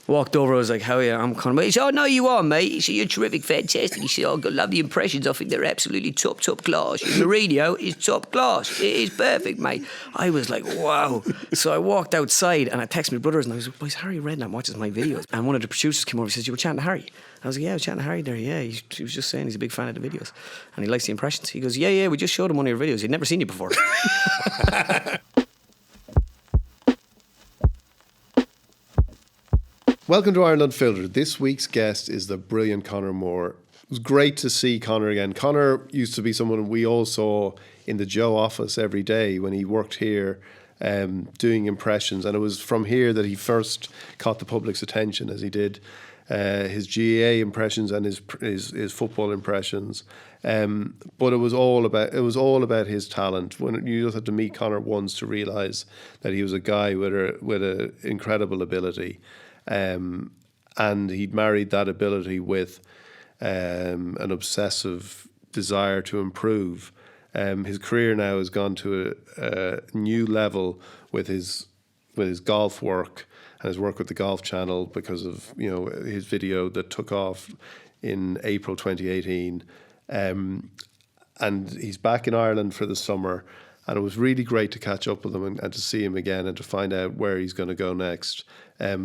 Walked over, I was like, how are you? I'm Conor Moore. He said, oh, no, you are, mate. He said, you're terrific, fantastic. He said, oh, I love the impressions. I think they're absolutely top class. Your Mourinho is top class. It is perfect, mate. I was like, wow. So I walked outside and I texted my brothers and I was like, boys, Harry Redknapp watches my videos. And one of the producers came over and says, you were chatting to Harry? I was like, yeah, I was chatting to Harry there, yeah. He was just saying he's a big fan of the videos. And he likes the impressions. He goes, yeah, we just showed him one of your videos. He'd never seen you before. Welcome to Ireland Unfiltered. This week's guest is the brilliant Conor Moore. It was great to see Conor again. Conor used to be someone we all saw in the Joe office every day when he worked here doing impressions. And it was from here that he first caught the public's attention, as he did his GAA impressions and his football impressions. But it was all about his talent. When you just had to meet Conor once to realise that he was a guy with an incredible ability. And he'd married that ability with an obsessive desire to improve. His career now has gone to a new level with his golf work and his work with the Golf Channel because of his video that took off in April 2018. And he's back in Ireland for the summer. And it was really great to catch up with him and to see him again and to find out where he's going to go next.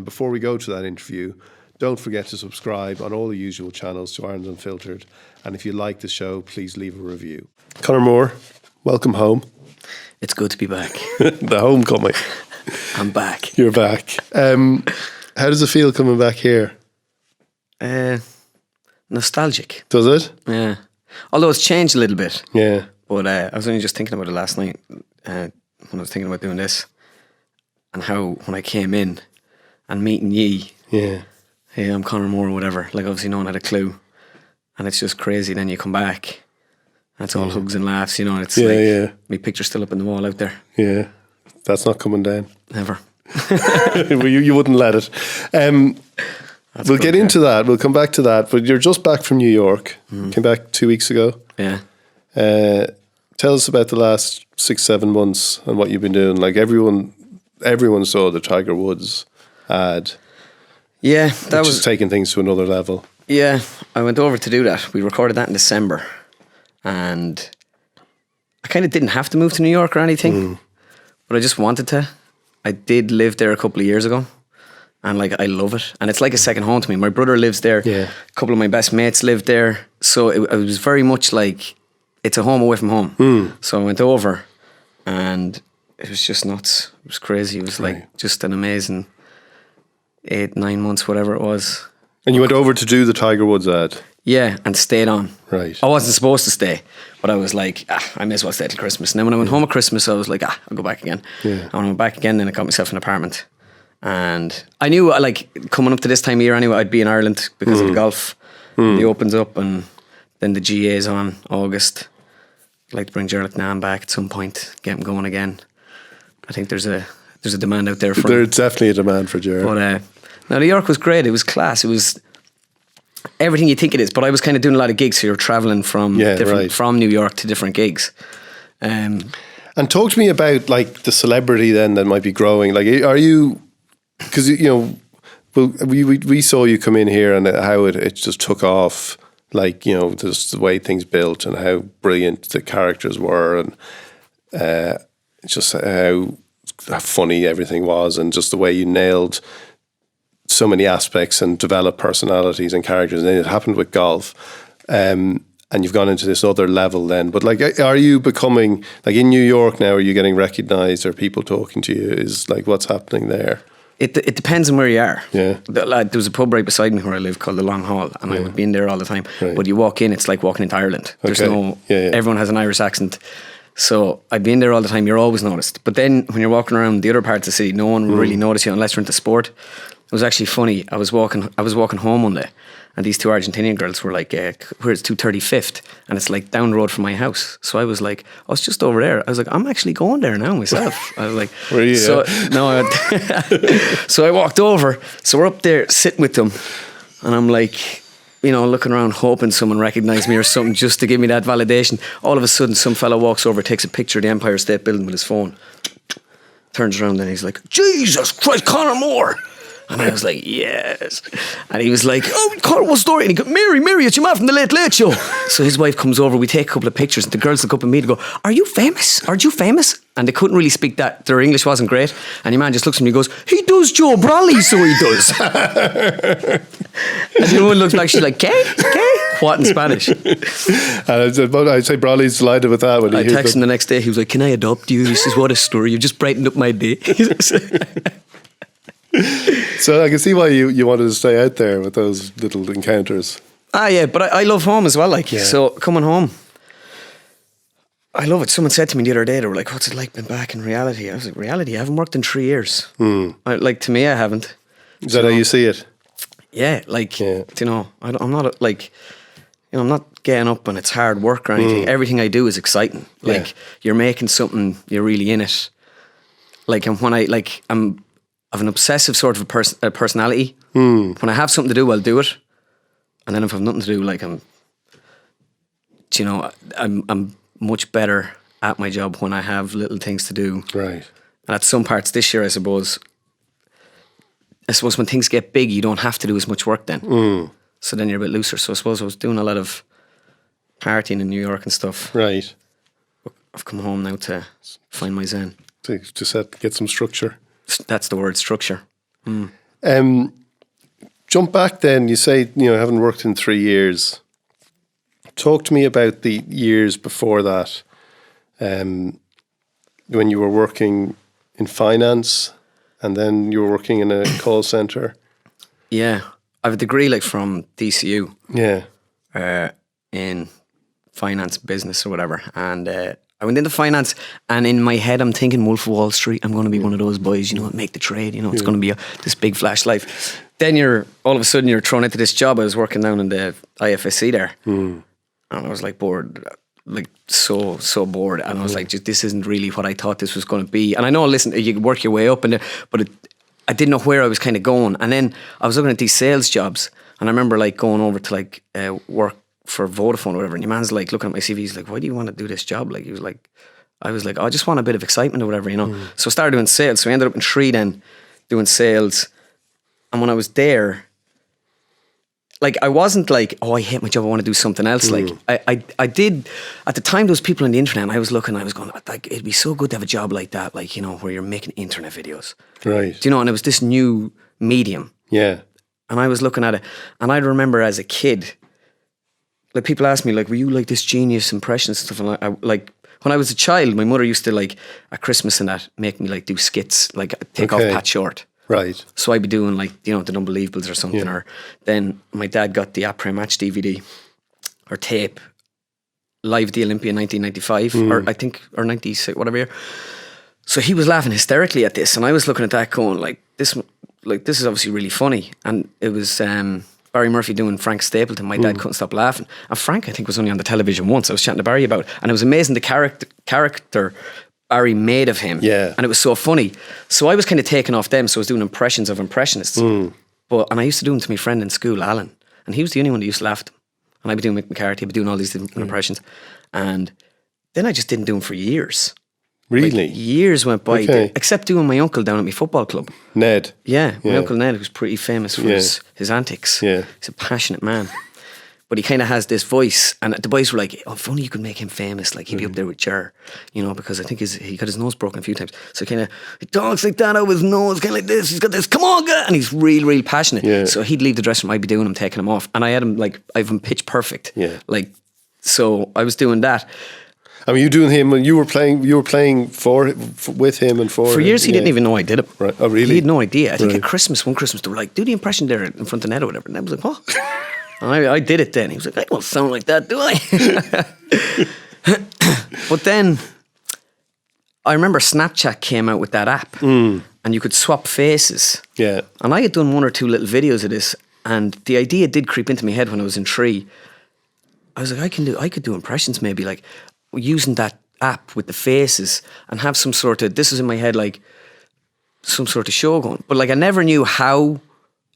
Before we go to that interview, don't forget to subscribe on all the usual channels to Ireland Unfiltered. And if you like the show, please leave a review. Conor Moore, welcome home. It's good to be back. The homecoming. I'm back. You're back. How does it feel coming back here? Nostalgic. Does it? Yeah. Although it's changed a little bit. Yeah. But I was only just thinking about it last night when I was thinking about doing this and how when I came in and meeting ye, hey, I'm Conor Moore or whatever, like obviously no one had a clue, and it's just crazy. Then you come back and it's all hugs and laughs, and it's my picture's still up on the wall out there. Yeah, that's not coming down. Never. you wouldn't let it. We'll get into that. We'll come back to that. But you're just back from New York. Came back 2 weeks ago. Yeah. Tell us about the last 6-7 months and what you've been doing. Like everyone saw the Tiger Woods ad. Yeah, that was just taking things to another level. Yeah, I went over to do that. We recorded that in December, and I kind of didn't have to move to New York or anything, but I just wanted to. I did live there a couple of years ago, and I love it, and it's like a second home to me. My brother lives there. Yeah. A couple of my best mates lived there, so it was very much like it's a home away from home. So I went over, and it was just nuts. It was crazy. It was just an amazing 8-9 months, whatever it was. And you went over to do the Tiger Woods ad? Yeah, and stayed on. Right. I wasn't supposed to stay, but I was like, I may as well stay till Christmas. And then when I went home at Christmas, I was like, I'll go back again. Yeah. And when I went back again, then I got myself an apartment. And I knew, coming up to this time of year anyway, I'd be in Ireland because of the golf. It opens up, and then the GA's on August. I'd like to bring Gerald Nan back at some point, get him going again. I think there's a demand out there for There's definitely a demand for Gerald. But now New York was great. It was class. It was everything you think it is. But I was kind of doing a lot of gigs, so you're travelling from from New York to different gigs. And talk to me about the celebrity then that might be growing. Are you? Because we saw you come in here and how it just took off. Just the way things built and how brilliant the characters were, and just how funny everything was, and just the way you nailed so many aspects and developed personalities and characters. And then it happened with golf, and you've gone into this other level then. But are you becoming in New York now? Are you getting recognised? Are people talking to you? Is what's happening there? It depends on where you are. Yeah. There was a pub right beside me where I live called the Long Hall, and I would be in there all the time. Right. But you walk in, it's like walking into Ireland. There's everyone has an Irish accent. So I'd be in there all the time. You're always noticed. But then when you're walking around the other parts of the city, no one will really notice you unless you're into sport. It was actually funny. I was walking home one day, and these two Argentinian girls were like, "Where's 235th?" And it's down the road from my house. So I was like, "Oh, it's just over there." I was like, "I'm actually going there now myself." I was like, "Were you?" So no, so I walked over. So we're up there sitting with them, and I'm like, looking around, hoping someone recognised me or something, just to give me that validation. All of a sudden, some fella walks over, takes a picture of the Empire State Building with his phone, turns around, and he's like, "Jesus Christ, Conor Moore!" And I was like, yes. And he was like, oh, Conor, what story? And he goes, Mary, it's your man from the Late Late Show. So his wife comes over, we take a couple of pictures, and the girls look up at me to go, are you famous? Aren't you famous? And they couldn't really speak that. Their English wasn't great. And your man just looks at me and goes, he does Joe Brolly, so he does. And the woman looks back, she's like, ¿Qué? What in Spanish? I'd say Brawley's delighted with that. When I texted him the next day, he was like, can I adopt you? He says, what a story, you just brightened up my day. So I can see why you wanted to stay out there with those little encounters. Yeah, but I love home as well. So coming home, I love it. Someone said to me the other day, they were like, what's it like being back in reality? I was like, reality? I haven't worked in 3 years. To me, I haven't. Is that how you see it? Yeah, you know, I'm not like, you know, I'm not getting up and it's hard work or anything. Everything I do is exciting. You're making something, you're really in it. And when I have an obsessive sort of personality. When I have something to do, I'll do it. And then if I have nothing to do, I'm much better at my job when I have little things to do. Right. And at some parts this year, I suppose when things get big, you don't have to do as much work then. So then you're a bit looser. So I suppose I was doing a lot of partying in New York and stuff. Right. I've come home now to find my zen. To get some structure. That's the word, structure. Jump back then, you say, you know, haven't worked in 3 years. Talk to me about the years before that, when you were working in finance and then you were working in a call centre. Yeah, I have a degree from DCU. Yeah. In finance, business or whatever. And I went into finance, and in my head I'm thinking Wolf of Wall Street, I'm going to be one of those boys, you know, make the trade, you know, it's going to be this big flash life. Then all of a sudden you're thrown into this job. I was working down in the IFSC there, and I was like bored, like so bored, and I was like, just, this isn't really what I thought this was going to be. And I know, listen, you work your way up, but I didn't know where I was kind of going. And then I was looking at these sales jobs, and I remember going over to work for Vodafone or whatever, and your man's looking at my CV, he's like, why do you want to do this job? I was like, I just want a bit of excitement or whatever, you know. So I started doing sales. So I ended up in Sri then doing sales. And when I was there, I wasn't like, oh, I hate my job, I want to do something else. I did, at the time, those people on the internet, and I was looking, I was going, it'd be so good to have a job like that, you know, where you're making internet videos. Right. Do you know, and it was this new medium. Yeah. And I was looking at it, and I remember as a kid, people ask me, were you this genius impressionist stuff? And when I was a child, my mother used to at Christmas and that make me do skits, take off Pat Short. Right. So I'd be doing the Unbelievables or something, or then my dad got the après match DVD or tape, live at the Olympia in 1995 or 96, whatever year. So he was laughing hysterically at this, and I was looking at that going this is obviously really funny. And it was Barry Murphy doing Frank Stapleton. My dad couldn't stop laughing. And Frank, I think, was only on the television once. I was chatting to Barry about it, and it was amazing the character Barry made of him. Yeah. And it was so funny. So I was kind of taking off them. So I was doing impressions of impressionists. And I used to do them to my friend in school, Alan. And he was the only one that used to laugh at them. And I'd be doing Mick McCarthy, I'd be doing all these different impressions. And then I just didn't do them for years. Really? Years went by, except doing my uncle down at my football club. Ned. Yeah, my uncle Ned was pretty famous for his antics. Yeah. He's a passionate man. But he kind of has this voice, and the boys were like, oh, if only you could make him famous, he'd be up there with Cher, you know, because I think he got his nose broken a few times. So he talks like that out of his nose, kind of like this, he's got this, come on, guy, and he's really, really passionate. Yeah. So he'd leave the dressing room, I'd be doing him, taking him off, and I had him, I have him pitch perfect. Yeah. So I was doing that. I mean, you doing him, and you were playing with him and for years. He didn't even know I did it. Right. Oh, really? He had no idea. I think at one Christmas, they were like, do the impression there in front of Ned or whatever. And I was like, what? I did it then. He was like, I don't sound like that, do I? But then I remember Snapchat came out with that app, and you could swap faces. Yeah. And I had done 1 or 2 little videos of this, and the idea did creep into my head when I was in Tree. I was like, I could do impressions maybe, using that app with the faces and have some sort of, this is in my head, some sort of show going. But I never knew how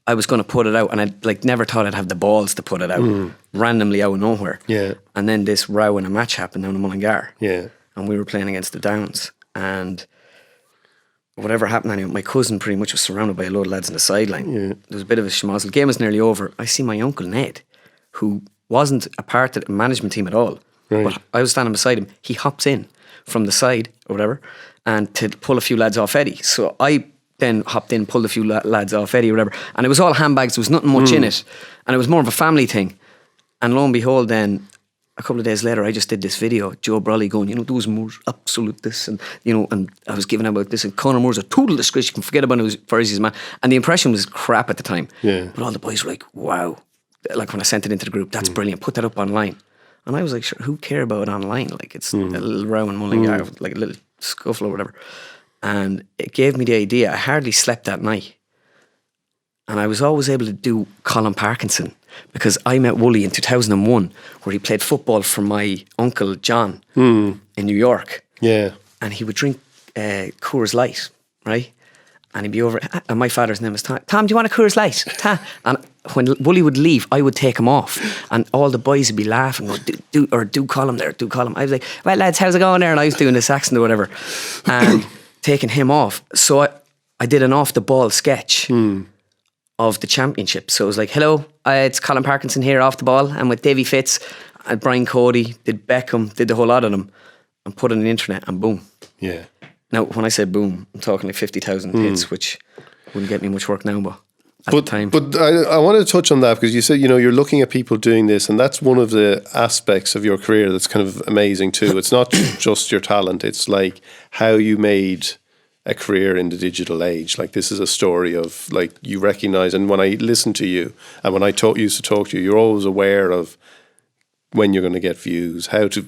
I was going to put it out, and I never thought I'd have the balls to put it out randomly out of nowhere. Yeah. And then this row in a match happened down in Mullingar. Yeah. And we were playing against the Downs, and whatever happened anyway, my cousin pretty much was surrounded by a load of lads on the sideline. There was a bit of a schmozzle. The game was nearly over. I see my uncle Ned, who wasn't a part of the management team at all. Right. But I was standing beside him. He hops in from the side or whatever, and to pull a few lads off Eddie. So I then hopped in, pulled a few lads off Eddie or whatever. And it was all handbags. There was nothing much in it. And it was more of a family thing. And lo and behold, then a couple of days later, I just did this video, Joe Brolly going, those Moores, absolute this, and and I was giving about this, and Conor Moore's a total disgrace. You can forget about him for his man. And the impression was crap at the time. Yeah. But all the boys were like, wow. Like when I sent it into the group, that's brilliant. Put that up online. And I was like, sure, who care about it online? Like it's a little row and mulling, like a little scuffle or whatever. And it gave me the idea. I hardly slept that night. And I was always able to do Colin Parkinson because I met Wooly in 2001 where he played football for my uncle John in New York. Yeah. And he would drink Coors Light, right? And he'd be over, and my father's name was Tom. Tom, do you want a Coors Light? And when Wooly would leave, I would take him off, and all the boys would be laughing, going, do call him there, do call him. I was like, well, lads, how's it going there? And I was doing this accent or whatever, and taking him off. So I did an off the ball sketch of the championship. So it was like, hello, it's Colin Parkinson here off the ball. I'm with Davey Fitz and Brian Cody, did Beckham, did the whole lot of them, and put it on the internet, and boom. Yeah. Now, when I say boom, I'm talking like 50,000 hits, which wouldn't get me much work now, but at the time. But I wanted to touch on that because you said, you're looking at people doing this, and that's one of the aspects of your career that's kind of amazing too. It's not just your talent, it's like how you made a career in the digital age. Like this is a story of like you recognise, and when I listen to you and when I used to talk to you, you're always aware of when you're going to get views, how to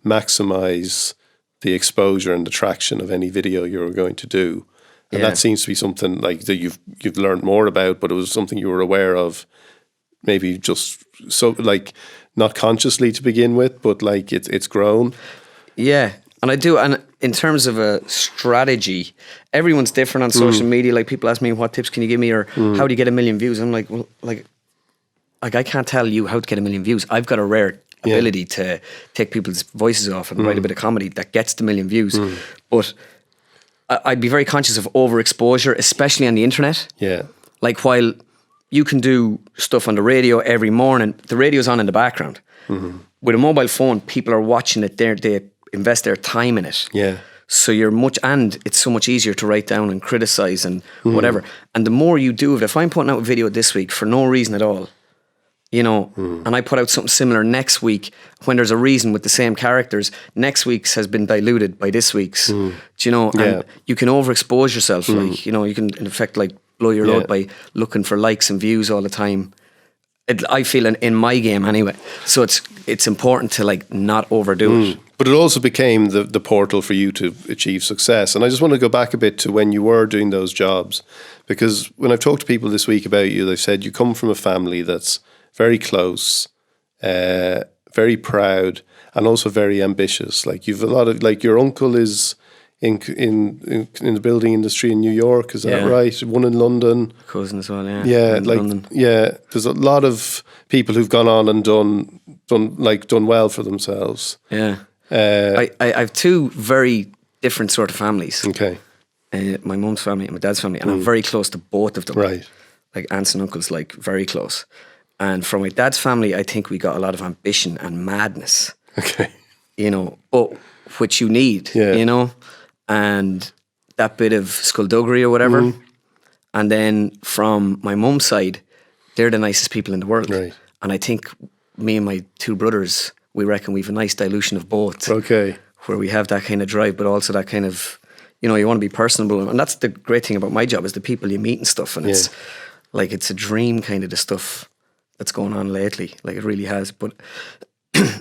maximise the exposure and the traction of any video you're going to do. And that seems to be something like that you've learned more about, but it was something you were aware of, maybe just so like not consciously to begin with, but like it's grown. Yeah. And I do, and in terms of a strategy, everyone's different on social media. Like people ask me, what tips can you give me, or how do you get 1 million views? I'm like, well, like I can't tell you how to get 1 million views. I've got a rare ability to take people's voices off and write a bit of comedy that gets the 1 million views. But I'd be very conscious of overexposure, especially on the internet. Yeah. Like while you can do stuff on the radio every morning, the radio's on in the background. With a mobile phone, people are watching it there. They invest their time in it. Yeah. So and it's so much easier to write down and criticize and whatever. And the more you do of it, if I'm putting out a video this week for no reason at all, and I put out something similar next week when there's a reason with the same characters, next week's has been diluted by this week's. Do you know? And you can overexpose yourself. Like, you can in effect like blow your load by looking for likes and views all the time. I feel in my game anyway. So it's important to like not overdo it. But it also became the portal for you to achieve success. And I just want to go back a bit to when you were doing those jobs, because when I've talked to people this week about you, they've said you come from a family that's very close, very proud, and also very ambitious. Like you've a lot of like your uncle is in the building industry in New York. Is that right? One in London. Cousin as well. Yeah. Yeah, in like London. There's a lot of people who've gone on and done well for themselves. Yeah. I have two very different sort of families. Okay. My mum's family and my dad's family, and I'm very close to both of them. Right. Like aunts and uncles, like very close. And from my dad's family, I think we got a lot of ambition and madness. Okay. But which you need, and that bit of skullduggery or whatever. And then from my mum's side, they're the nicest people in the world. Right. And I think me and my two brothers, we reckon we've a nice dilution of both. Okay. Where we have that kind of drive, but also that kind of, you want to be personable. And that's the great thing about my job, is the people you meet and stuff. And it's like, it's a dream kind of the stuff that's going on lately. Like it really has. But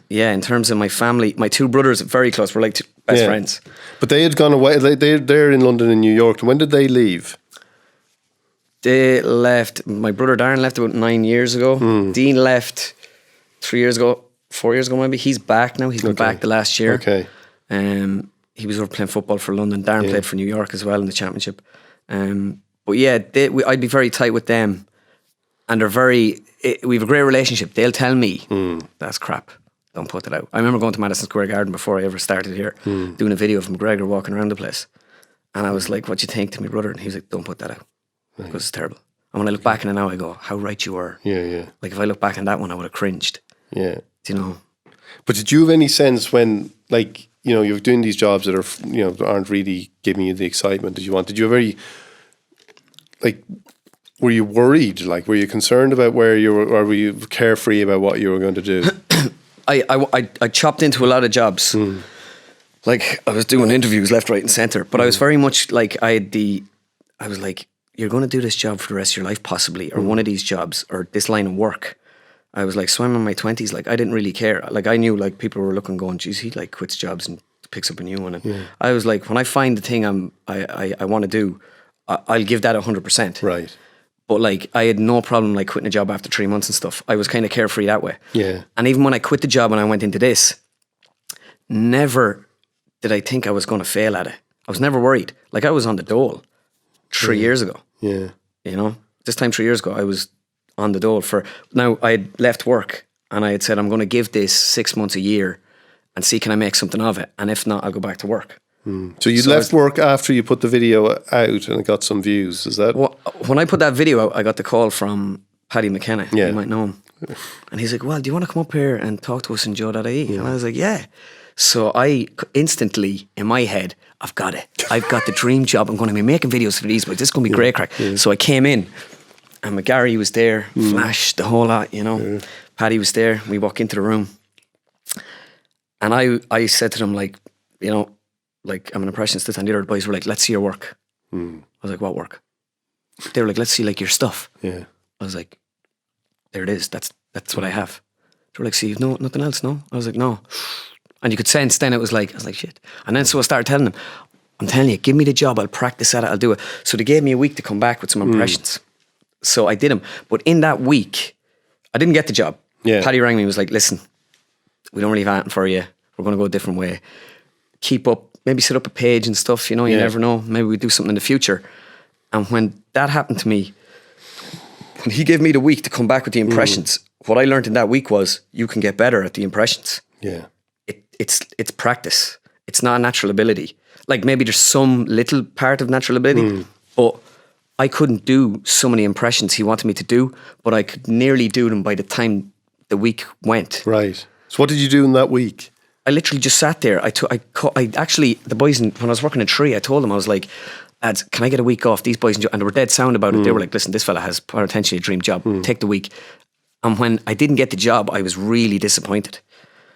in terms of my family, my two brothers are very close. We're like best friends. But they had gone away. They're in London and New York. When did they leave? They left. My brother Darren left about 9 years ago. Dean left 3 years ago, 4 years ago maybe. He's back now. He's been back the last year. Okay. He was over playing football for London. Darren played for New York as well in the championship. But yeah, I'd be very tight with them. And we have a great relationship. They'll tell me, that's crap, don't put that out. I remember going to Madison Square Garden before I ever started here, doing a video of McGregor walking around the place. And I was like, what do you think, to my brother? And he was like, don't put that out. Because it's terrible. And when I look back on it now, I go, how right you were. Yeah. Like if I look back on that one, I would have cringed. Yeah. Do you know? But did you have any sense when, like, you know, you're doing these jobs that are, you know, aren't really giving you the excitement that you want? Did you have any, like, were you worried? Like, were you concerned about where you were, or were you carefree about what you were going to do? I chopped into a lot of jobs. Like I was doing interviews left, right and centre. But I was very much like, I was like, you're going to do this job for the rest of your life possibly, or one of these jobs, or this line of work. I was like, so I'm in my 20s, like I didn't really care. Like I knew like people were looking going, geez, he like quits jobs and picks up a new one. And I was like, when I find the thing I want to do, I'll give that 100%. Right. But like I had no problem like quitting a job after 3 months and stuff. I was kind of carefree that way. Yeah. And even when I quit the job and I went into this, never did I think I was going to fail at it. I was never worried. Like I was on the dole 3 years ago. Yeah. You know, this time 3 years ago, I was on the dole for, now I had left work and I had said, I'm going to give this 6 months, a year and see, can I make something of it? And if not, I'll go back to work. So you left work after you put the video out and it got some views, is that? Well, when I put that video out, I got the call from Paddy McKenna. Yeah. You might know him. And he's like, well, do you want to come up here and talk to us in JOE.ie? And I was like, yeah. So I instantly, in my head, I've got it. I've got the dream job. I'm going to be making videos for these boys. This is going to be great crack. So I came in and Gary was there, Flash, the whole lot, you know. Paddy was there. We walk into the room. And I said to them, like, you know, like, I'm an impressionist. And the other boys were like, let's see your work. I was like, what work? They were like, let's see like your stuff. Yeah. I was like, there it is. That's what I have. They were like, see, no, nothing else, no? I was like, no. And you could sense then I was like, shit. And then so I started telling them, I'm telling you, give me the job. I'll practice at it. I'll do it. So they gave me a week to come back with some impressions. So I did them. But in that week, I didn't get the job. Yeah. Paddy rang me and was like, listen, we don't really have anything for you. We're going to go a different way. Keep up, maybe set up a page and stuff, you know, you never know. Maybe we do something in the future. And when that happened to me, when he gave me the week to come back with the impressions, what I learned in that week was you can get better at the impressions. Yeah. It's practice. It's not a natural ability. Like maybe there's some little part of natural ability, but I couldn't do so many impressions he wanted me to do, but I could nearly do them by the time the week went. Right. So what did you do in that week? I literally just sat there. I actually, the boys, when I was working in Tree, I told them, I was like, lads, can I get a week off? These boys, and they were dead sound about it. They were like, listen, this fella has potentially a dream job. Take the week. And when I didn't get the job, I was really disappointed.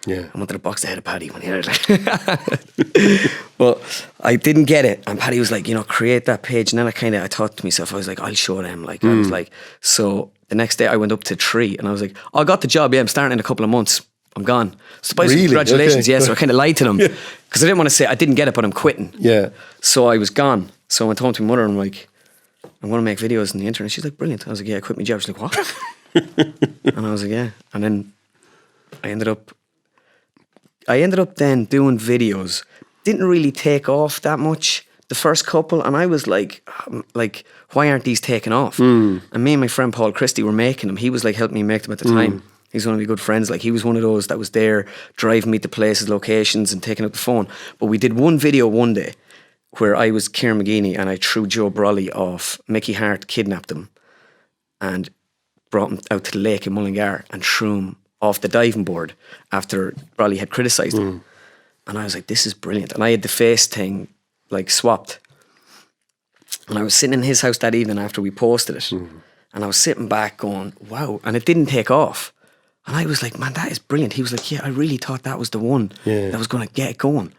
Yeah. I wanted to box the head of Paddy when he had it. But I didn't get it. And Paddy was like, you know, create that page. And then I thought to myself, I was like, I'll show them. Like, I was like, so the next day I went up to Tree and I was like, I got the job. Yeah, I'm starting in a couple of months. I'm gone. So really? Congratulations. Okay. Yeah, so I kind of lied to them because I didn't want to say I didn't get it, but I'm quitting. Yeah. So I was gone. So I went home to my mother and I'm like, I'm going to make videos on the internet. She's like, brilliant. I was like, yeah, I quit my job. She's like, what? And I was like, yeah. And then I ended up then doing videos. Didn't really take off that much the first couple, and I was like, why aren't these taking off? And me and my friend Paul Christie were making them. He was like helping me make them at the time. He's one of my good friends. Like he was one of those that was there driving me to places, locations, and taking up the phone. But we did one video one day where I was Kieran McGeeney and I threw Joe Brolly off. Mickey Hart kidnapped him and brought him out to the lake in Mullingar and threw him off the diving board after Brolly had criticised him. And I was like, this is brilliant. And I had the face thing like swapped. And I was sitting in his house that evening after we posted it. And I was sitting back going, wow. And it didn't take off. And I was like, man, that is brilliant. He was like, yeah, I really thought that was the one that was going to get it going.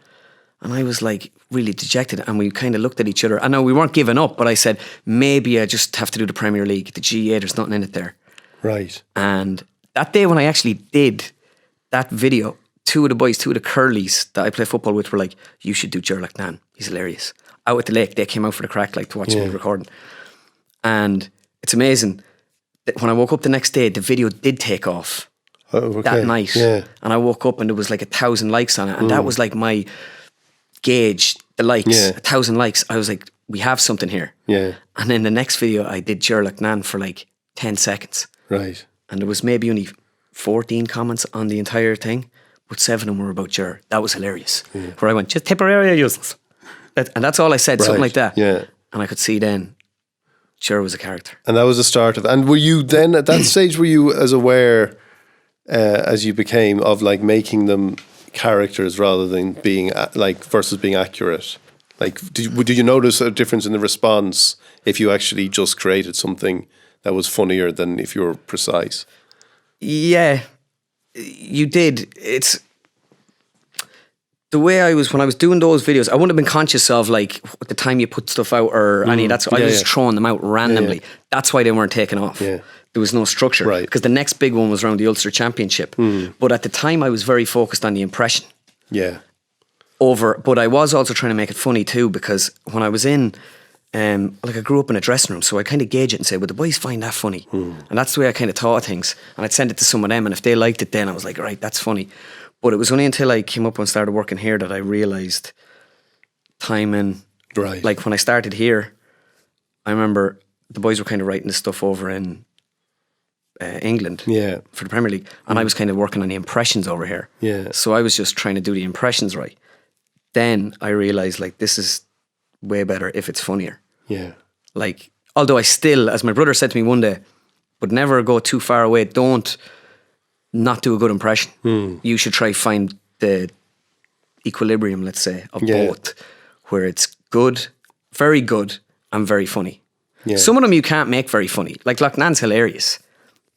And I was like really dejected. And we kind of looked at each other. I know we weren't giving up, but I said, maybe I just have to do the Premier League. The GA, there's nothing in it there. Right. And that day when I actually did that video, two of the curlies that I play football with were like, you should do Gerlach Nan. He's hilarious. Out at the lake, they came out for the crack, like to watch me recording. And it's amazing that when I woke up the next day, the video did take off that night. Yeah. And I woke up and there was like 1,000 likes on it. And that was like my gauge, the likes, 1,000 likes. I was like, we have something here. Yeah. And then the next video, I did Gerlach Nan for like 10 seconds. Right. And there was maybe only 14 comments on the entire thing, but 7 of them were about Ger. That was hilarious. Where I went, just Tipperary useless. And that's all I said, something like that. Yeah. And I could see then, sure was a character. And that was the start of. And were you then at that stage? Were you as aware as you became of like making them characters rather than being like versus being accurate? Like, did you notice a difference in the response if you actually just created something that was funnier than if you were precise? Yeah, you did. It's the way I was when I was doing those videos. I wouldn't have been conscious of like at the time you put stuff out or any. That's I was just throwing them out randomly. Yeah. That's why they weren't taken off. Yeah. There was no structure, right? Because the next big one was around the Ulster Championship. But at the time, I was very focused on the impression. Yeah. But I was also trying to make it funny too, because when I was in, like I grew up in a dressing room, so I kind of gauge it and say, well, the boys find that funny. And that's the way I kind of thought things. And I'd send it to some of them, and if they liked it, then I was like, right, that's funny. But it was only until I came up and started working here that I realised timing. Right. Like when I started here, I remember the boys were kind of writing this stuff over in England for the Premier League, and I was kind of working on the impressions over here. Yeah. So I was just trying to do the impressions right. Then I realised like this is way better if it's funnier. Yeah. Like, although I still, as my brother said to me one day, but never go too far away. Don't not do a good impression. You should try find the equilibrium, let's say, of both, where it's good, very good, and very funny. Yeah. Some of them you can't make very funny. Like Loughnan's hilarious.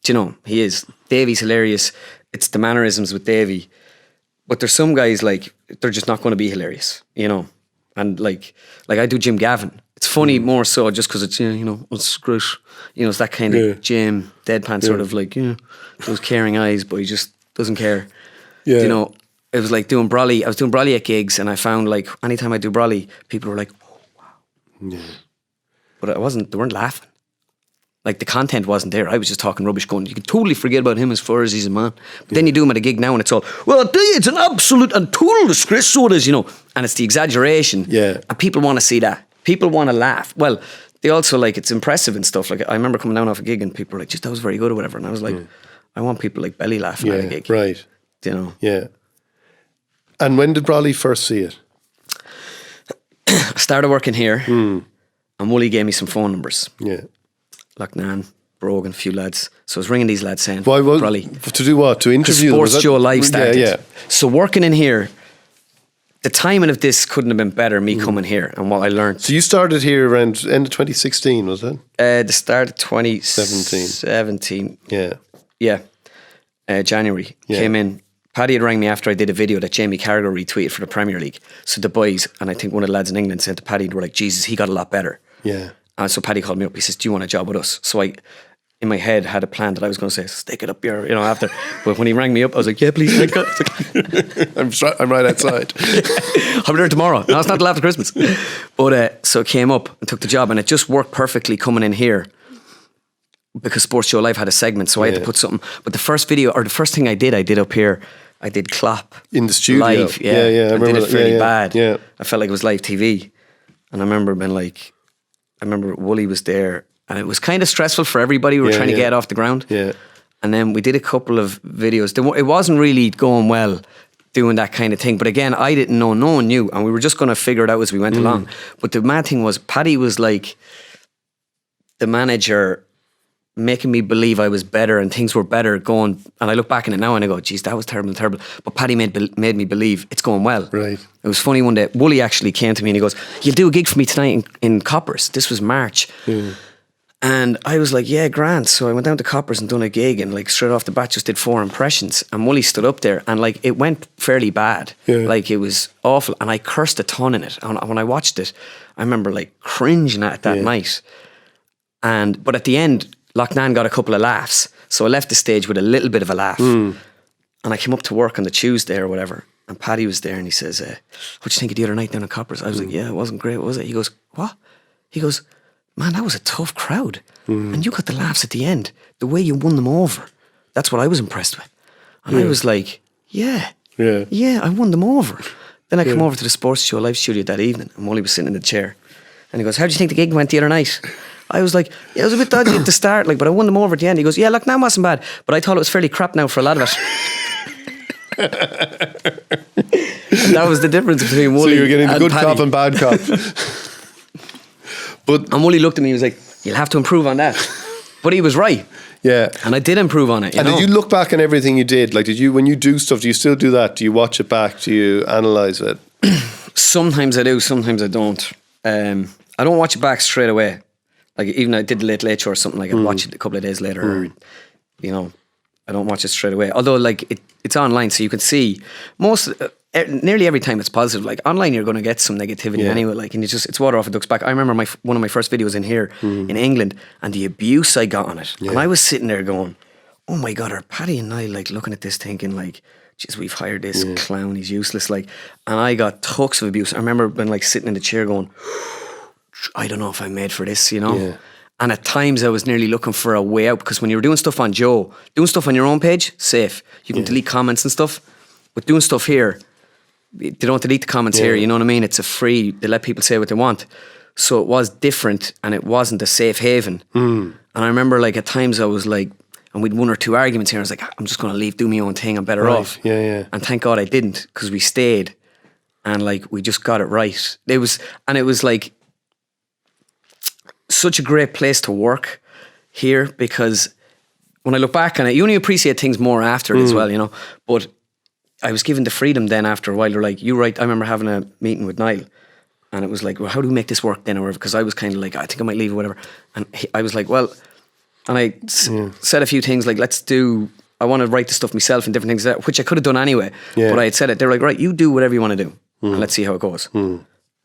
Do you know, he is. Davey's hilarious. It's the mannerisms with Davey. But there's some guys like, they're just not going to be hilarious, you know. And like I do Jim Gavin. It's funny more so just because it's, you know, it's great. You know, it's that kind of Jim, deadpan sort of like, you know, those caring eyes, but he just doesn't care. Yeah. You know, it was like doing brolly. I was doing brolly at gigs, and I found like anytime I do brolly, people were like, oh, wow. Yeah. But they weren't laughing. Like the content wasn't there. I was just talking rubbish going, you can totally forget about him as far as he's a man. But then you do him at a gig now and it's all, well, I tell you, it's an absolute and total disgrace, so it is, you know. And it's the exaggeration. Yeah. And people want to see that. People want to laugh. Well, they also like, it's impressive and stuff. Like I remember coming down off a gig and people were like, just that was very good or whatever. And I was like, I want people like belly laughing at a gig. Right. You know? Yeah. And when did Brolly first see it? I started working here and Wooly gave me some phone numbers. Yeah. Loughnane, Brogan, a few lads. So I was ringing these lads saying, why was, to do what? To interview them? Sports Joe Live started. Yeah. So working in here, the timing of this couldn't have been better, me coming here and what I learned. So you started here around end of 2016, was it? The start of 2017. Yeah. Yeah. January. Came in. Paddy had rang me after I did a video that Jamie Carragher retweeted for the Premier League. So the boys, and I think one of the lads in England said to Paddy, they were like, Jesus, he got a lot better. Yeah. And so Paddy called me up. He says, do you want a job with us? So I, in my head, had a plan that I was going to say, stick it up your, you know, after. But when he rang me up, I was like, yeah, please. I'm right outside. I'll be there tomorrow. No, it's not till after Christmas. But so I came up and took the job, and it just worked perfectly coming in here because Sports Show Live had a segment. So I had to put something. But the first video, or the first thing I did up here, I did Klopp. In the studio? Live, yeah. I did it fairly bad. Yeah. I felt like it was live TV. And I remember being like, I remember Wooly was there and it was kind of stressful for everybody. We were trying to get off the ground. Yeah. And then we did a couple of videos. It wasn't really going well doing that kind of thing. But again, I didn't know, no one knew. And we were just going to figure it out as we went along. But the mad thing was, Paddy was like the manager making me believe I was better and things were better going. And I look back on it now and I go, geez, that was terrible. But Paddy made me believe it's going well. Right. It was funny one day, Wooly actually came to me and he goes, you'll do a gig for me tonight in Coppers. This was March. And I was like, yeah, grand. So I went down to Coppers and done a gig and like straight off the bat just did 4 impressions. And Wooly stood up there and like it went fairly bad. Yeah. Like it was awful. And I cursed a ton in it. And when I watched it, I remember like cringing at it that night. But at the end, Loughnane got a couple of laughs. So I left the stage with a little bit of a laugh. And I came up to work on the Tuesday or whatever. And Paddy was there and he says, what'd you think of the other night down at Coppers? I was like, yeah, it wasn't great, was it? He goes, what? He goes, man, that was a tough crowd. And you got the laughs at the end. The way you won them over. That's what I was impressed with. And I was like, yeah, I won them over. Then I come over to the Sports Show Live studio that evening and Wooly was sitting in the chair. And he goes, how do you think the gig went the other night? I was like, yeah, it was a bit dodgy at the start, like, but I won them over at the end. He goes, yeah, Loughnane wasn't bad, but I thought it was fairly crap now for a lot of it. That was the difference between Wooly. So you were getting the and good Paddy. cop and bad cop. And Wooly looked at me. He was like, "You'll have to improve on that." But he was right. Yeah. And I did improve on it. And did you look back on everything you did? Like, when you do stuff, do you still do that? Do you watch it back? Do you analyse it? Sometimes I do, sometimes I don't. I don't watch it back straight away. Like, even I did the Late Show or something, like I'd watch it a couple of days later. Or, you know, I don't watch it straight away. Although, like, it's online, so you can see nearly every time it's positive. Like, online you're going to get some negativity anyway. Like, and it's water off a duck's back. I remember one of my first videos in here in England, and the abuse I got on it. And I was sitting there going, "Oh my God, are Paddy and I like looking at this thinking like, geez, we've hired this clown, he's useless." Like, and I got tons of abuse. I remember when like sitting in the chair going, "I don't know if I'm made for this," you know. Yeah. And at times I was nearly looking for a way out, because when you're doing stuff on Joe, doing stuff on your own page, safe. You can delete comments and stuff. But doing stuff here, they don't delete the comments here, you know what I mean? It's a free, they let people say what they want. So it was different, and it wasn't a safe haven. And I remember like at times I was like, and we'd one or two arguments here, I was like, I'm just going to leave, do my own thing, I'm better off. Yeah. And thank God I didn't, because we stayed and like we just got it right. It was like such a great place to work here, because when I look back on it, you only appreciate things more after it as well, you know. But I was given the freedom then after a while. They're like, "You right." I remember having a meeting with Niall, and it was like, "Well, how do we make this work then?" Or whatever, because I was kind of like, "I think I might leave or whatever." And I was like, "Well," and I said a few things like, I want to write the stuff myself and different things, which I could have done anyway. Yeah. But I had said it. They were like, "Right, you do whatever you want to do, and let's see how it goes."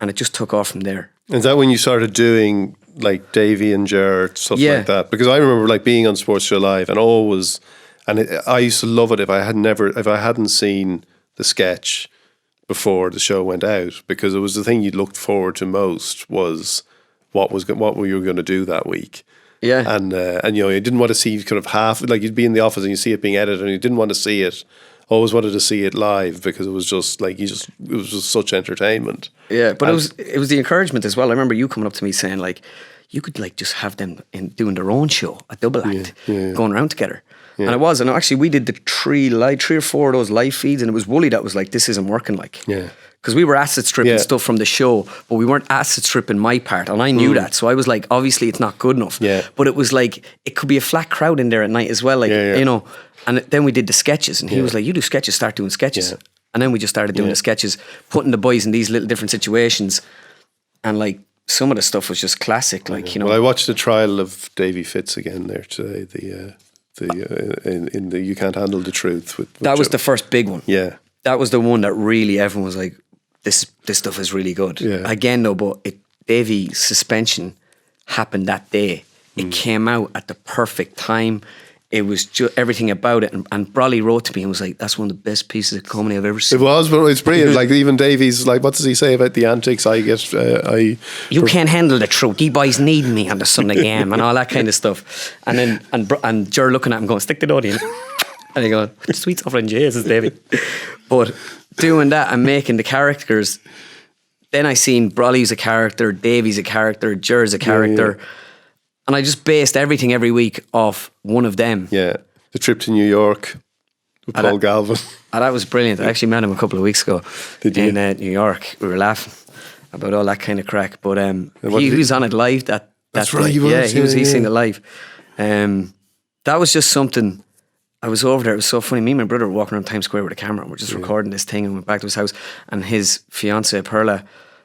And it just took off from there. Is that when you started doing like Davey and jurors, stuff like that? Because I remember like being on Sports Show Live and always, I used to love it if I hadn't seen the sketch before the show went out, because it was the thing you'd looked forward to most, was what were you going to do that week. Yeah. And you know, you didn't want to see kind of half, like you'd be in the office and you see it being edited and you didn't want to see it. Always wanted to see it live, because it was just like it was just such entertainment. Yeah, but it was the encouragement as well. I remember you coming up to me saying like, you could like just have them doing their own show, a double act, going around together. Yeah. And it was, and actually we did the 3 or 4 of those live feeds, and it was Wooly that was like, "This isn't working," like, because we were asset stripping stuff from the show, but we weren't asset stripping my part, and I knew that, so I was like, obviously it's not good enough. But it was like, it could be a flat crowd in there at night as well, like you know. And then we did the sketches, and he was like, "You do sketches, start doing sketches." And then we just started doing the sketches, putting the boys in these little different situations, and like some of the stuff was just classic, like you know. Well, I watched the trial of Davey Fitz again there today. In the You Can't Handle the Truth with that was the first big one. Yeah, that was the one that really everyone was like, this stuff is really good. Again though, but Davey's suspension happened that day. It came out at the perfect time. It was everything about it, and Brolly wrote to me and was like, "That's one of the best pieces of comedy I've ever seen." It was, but it's brilliant. Like even Davey's like, what does he say about the antics? You can't handle the truth. You boys need me on the Sunday game and all that kind of stuff. And then and you're looking at him going, "Stick the nut in," and he going, "Sweet sovereign Jesus, Davey." But doing that and making the characters, then I seen Brolly's a character, Davey's a character, Jer's a character. And I just based everything every week off one of them. Yeah. The trip to New York with Paul Galvin. And that was brilliant. I actually met him a couple of weeks ago. Did you? In New York. We were laughing about all that kind of crack. But he was on it live that's right, he was. Yeah, he was. He seen it live. That was just something. I was over there. It was so funny. Me and my brother were walking around Times Square with a camera, and we're just recording this thing, and went back to his house. And his fiancée Perla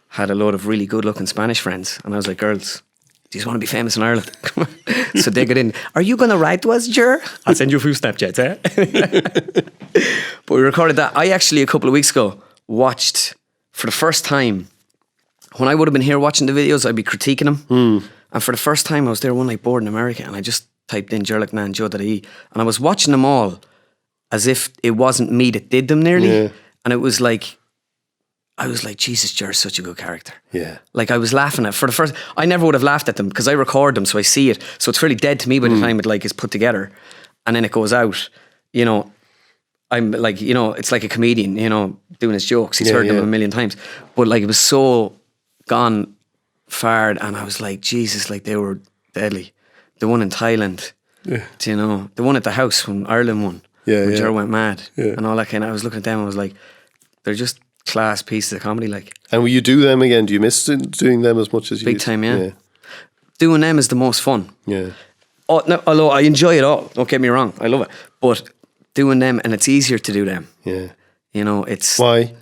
had a load of really good looking Spanish friends. And I was like, "Girls, do you want to be famous in Ireland?" So they got in. "Are you going to write to us, Jer? I'll send you a few Snapchats, eh?" But we recorded that. I actually, a couple of weeks ago, watched for the first time. When I would have been here watching the videos, I'd be critiquing them. And for the first time, I was there one night bored in America, and I just typed in Jer and JOE.ie, and I was watching them all as if it wasn't me that did them nearly. Yeah. And it was like, I was like, Jesus, Jer's such a good character. Yeah. Like I was laughing at, for the first, I never would have laughed at them because I record them, so I see it. So it's really dead to me by the time it like is put together. And then it goes out, you know, I'm like, you know, it's like a comedian, you know, doing his jokes. He's heard them a million times. But like it was so gone far, and I was like, Jesus, like they were deadly. The one in Thailand, you know, the one at the house when Ireland won. when Ger went mad and all that kind of. I was looking at them and I was like, they're just class pieces of comedy. Like, and will you do them again? Do you miss doing them as much as you big used? time? Yeah, doing them is the most fun. Yeah. Oh no, although I enjoy it all. Don't get me wrong, I love it. But doing them, and it's easier to do them. Yeah. You know, it's why?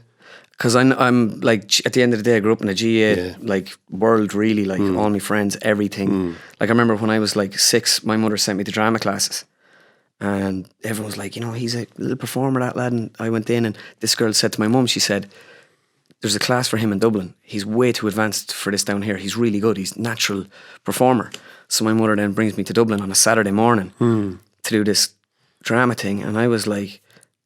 Because I'm like, at the end of the day, I grew up in a GA like world, really, like all my friends, everything. Like I remember when I was like 6, my mother sent me to drama classes, and everyone was like, you know, he's a little performer, that lad. And I went in, and this girl said to my mum, she said, there's a class for him in Dublin. He's way too advanced for this down here. He's really good. He's a natural performer. So my mother then brings me to Dublin on a Saturday morning to do this drama thing, and I was like,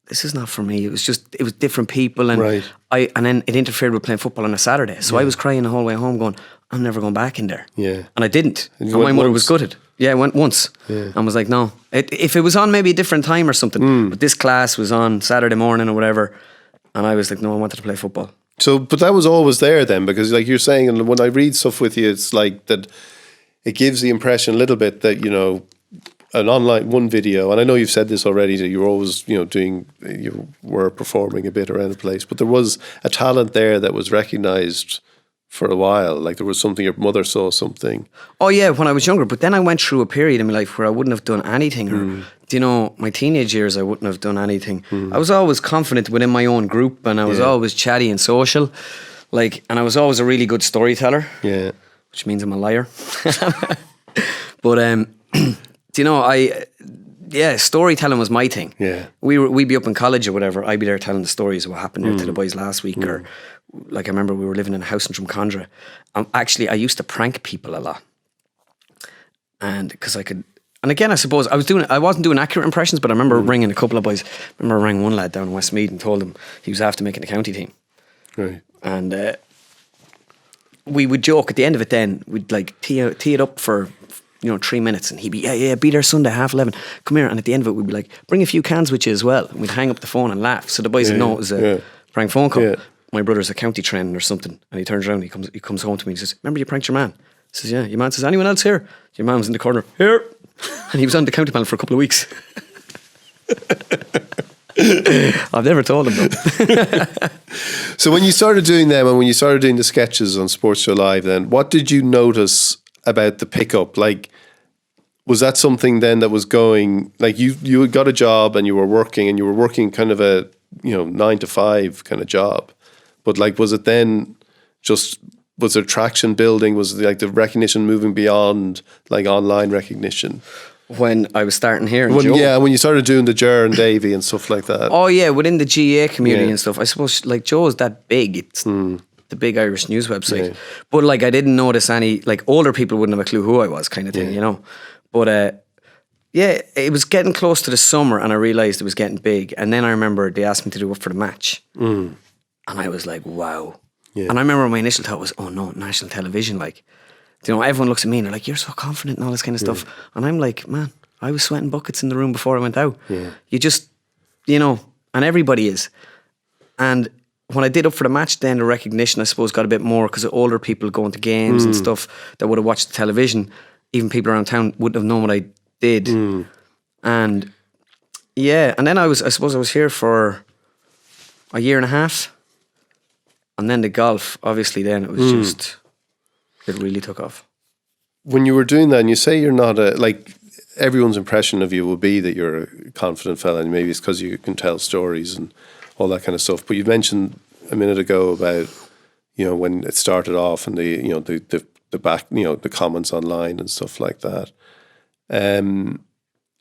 this is not for me. It was different people, and and then it interfered with playing football on a Saturday. So I was crying the whole way home, going, I'm never going back in there. Yeah, and I didn't. And my mother was gutted. Yeah, I went once, and was like, no. If it was on maybe a different time or something, but this class was on Saturday morning or whatever, and I was like, no, I wanted to play football. So, but that was always there then, because like you're saying, and when I read stuff with you, it's like that. It gives the impression a little bit that, you know, an online one video, and I know you've said this already, that you're always, you know, you were performing a bit around the place, but there was a talent there that was recognised for a while. Like there was something, your mother saw something. Oh yeah, when I was younger, but then I went through a period in my life where I wouldn't have done anything, or you know, my teenage years I wouldn't have done anything. I was always confident within my own group, and I was always chatty and social, like, and I was always a really good storyteller. Yeah. Which means I'm a liar. But do you know, storytelling was my thing. Yeah. We'd be up in college or whatever, I'd be there telling the stories of what happened there to the boys last week, or like I remember we were living in a house in Drumcondra. Actually, I used to prank people a lot, and because I could. And again, I suppose I wasn't doing accurate impressions, but I remember ringing a couple of boys. I remember I rang one lad down in Westmeath and told him he was after making the county team. Right. And we would joke at the end of it then, we'd like tee it up for, you know, 3 minutes, and he'd be, be there Sunday, 11:30. Come here. And at the end of it, we'd be like, bring a few cans with you as well. And we'd hang up the phone and laugh. So the boys would know it was a prank phone call. Yeah. My brother's a county training or something. And he turns around, he comes home to me and he says, remember you pranked your man? He says, yeah. Your man says, anyone else here? Your man was in the corner, here. And he was on the county panel for a couple of weeks. I've never told him though. So when you started doing them, and when you started doing the sketches on Sports Show Live, then what did you notice about the pickup? Like, was that something then that was going, like you had got a job and you were working kind of a, you know, 9 to 5 kind of job, but like, was it then just, was there traction building? Was like the recognition moving beyond like online recognition? When I was starting here, when you started doing the Ger and Davey and stuff like that. Oh yeah, within the GA community and stuff. I suppose like Joe's that big. It's the big Irish news website. Yeah. But like I didn't notice any, like older people wouldn't have a clue who I was, kind of thing, you know. But it was getting close to the summer, and I realised it was getting big. And then I remember they asked me to do it for the match, and I was like, wow. Yeah. And I remember my initial thought was, oh no, national television, like. You know, everyone looks at me and they're like, you're so confident and all this kind of stuff. And I'm like, man, I was sweating buckets in the room before I went out. Yeah. You just, you know, and everybody is. And when I did up for the match, then the recognition, I suppose, got a bit more because of older people going to games and stuff that would have watched the television. Even people around town wouldn't have known what I did. And yeah, and then I suppose I was here for a year and a half. And then the golf, obviously then it was just... It really took off. When you were doing that, and you say you're not like, everyone's impression of you will be that you're a confident fella, and maybe it's because you can tell stories and all that kind of stuff. But you mentioned a minute ago about, you know, when it started off and the, you know, the back, you know, the comments online and stuff like that.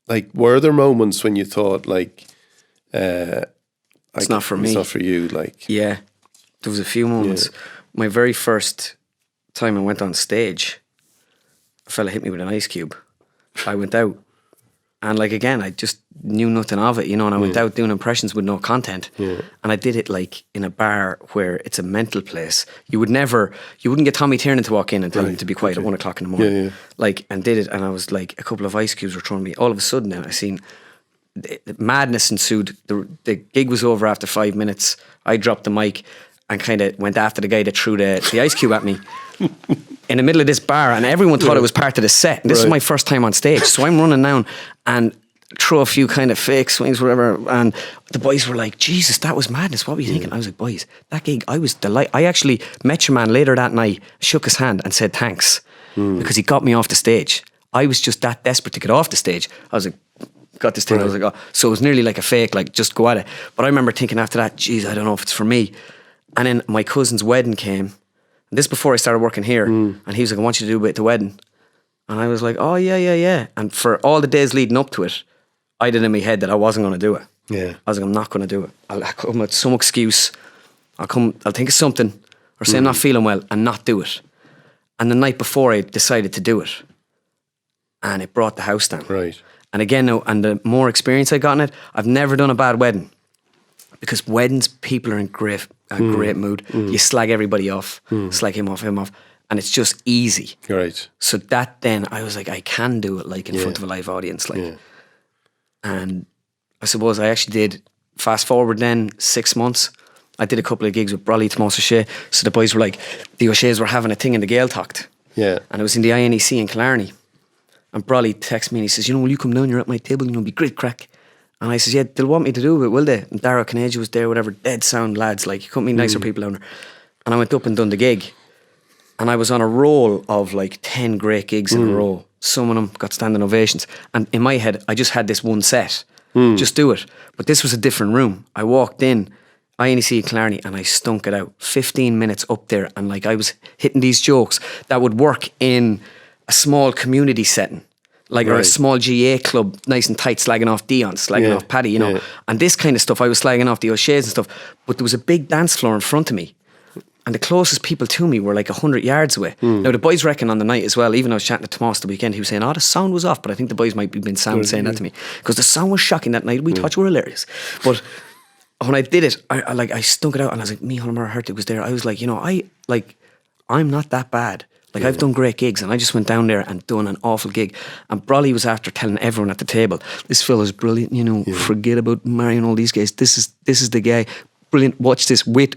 Like, were there moments when you thought like, it's not for me. It's not for you. Like, yeah, there was a few moments. Yeah. My very first time I went on stage, a fella hit me with an ice cube. I went out, and like again, I just knew nothing of it, you know, and I went out doing impressions with no content. And I did it like in a bar where it's a mental place. You wouldn't get Tommy Tiernan to walk in and tell him to be quiet at 1 o'clock in the morning. Like, and did it, and I was like, a couple of ice cubes were thrown at me. All of a sudden then I seen the madness ensued. The gig was over after 5 minutes. I dropped the mic and kind of went after the guy that threw the ice cube at me in the middle of this bar, and everyone thought it was part of the set. And this was my first time on stage, so I'm running down, and throw a few kind of fake swings, whatever. And the boys were like, Jesus, that was madness. What were you thinking? I was like, boys, that gig, I was delighted. I actually met your man later that night, shook his hand and said thanks because he got me off the stage. I was just that desperate to get off the stage. I was like, got this thing. I was like, oh. So it was nearly like a fake, like just go at it. But I remember thinking after that, geez, I don't know if it's for me. And then my cousin's wedding came. And this before I started working here. And he was like, I want you to do a bit at the wedding. And I was like, oh, yeah. And for all the days leading up to it, I did in my head that I wasn't going to do it. Yeah. I was like, I'm not going to do it. I'll come with some excuse. I'll think of something or say I'm not feeling well and not do it. And the night before I decided to do it. And it brought the house down. Right. And again, now, and the more experience I got in it, I've never done a bad wedding. Because weddings, people are in great mood. You slag everybody off, slag him off. And it's just easy. Right. So that then, I was like, I can do it like in front of a live audience. And I suppose I actually did, fast forward then 6 months, I did a couple of gigs with Brolly, Tomás O'Shea. So the boys were like, the O'Sheas were having a thing in the Gaeltacht. Yeah. And it was in the INEC in Killarney. And Brolly texts me and he says, will you come down, you're at my table, be great crack. And I says, yeah, they'll want me to do it, will they? And Dara Canege was there, whatever, dead sound lads, like, you couldn't meet nicer people down there. And I went up and done the gig. And I was on a roll of like 10 great gigs in a row. Some of them got standing ovations. And in my head, I just had this one set. Just do it. But this was a different room. I walked in, INEC in Killarney, and I stunk it out. 15 minutes up there. And like I was hitting these jokes that would work in a small community setting. Like, or a small GA club, nice and tight, slagging off Dion, slagging off Paddy, And this kind of stuff, I was slagging off the O'Sheas and stuff. But there was a big dance floor in front of me. And the closest people to me were like 100 yards away. Now, the boys reckon on the night as well, even though I was chatting to Tomás the weekend, he was saying, the sound was off. But I think the boys might have been saying that to me. Because the sound was shocking that night. We thought you were hilarious. But when I did it, I stunk it out. And I was like, me, Conor Hurt, it was there. I was like, I'm not that bad. Like, I've done great gigs, and I just went down there and done an awful gig. And Brolly was after telling everyone at the table, this fella's brilliant, forget about marrying all these guys. This is the guy. Brilliant, watch this, wit.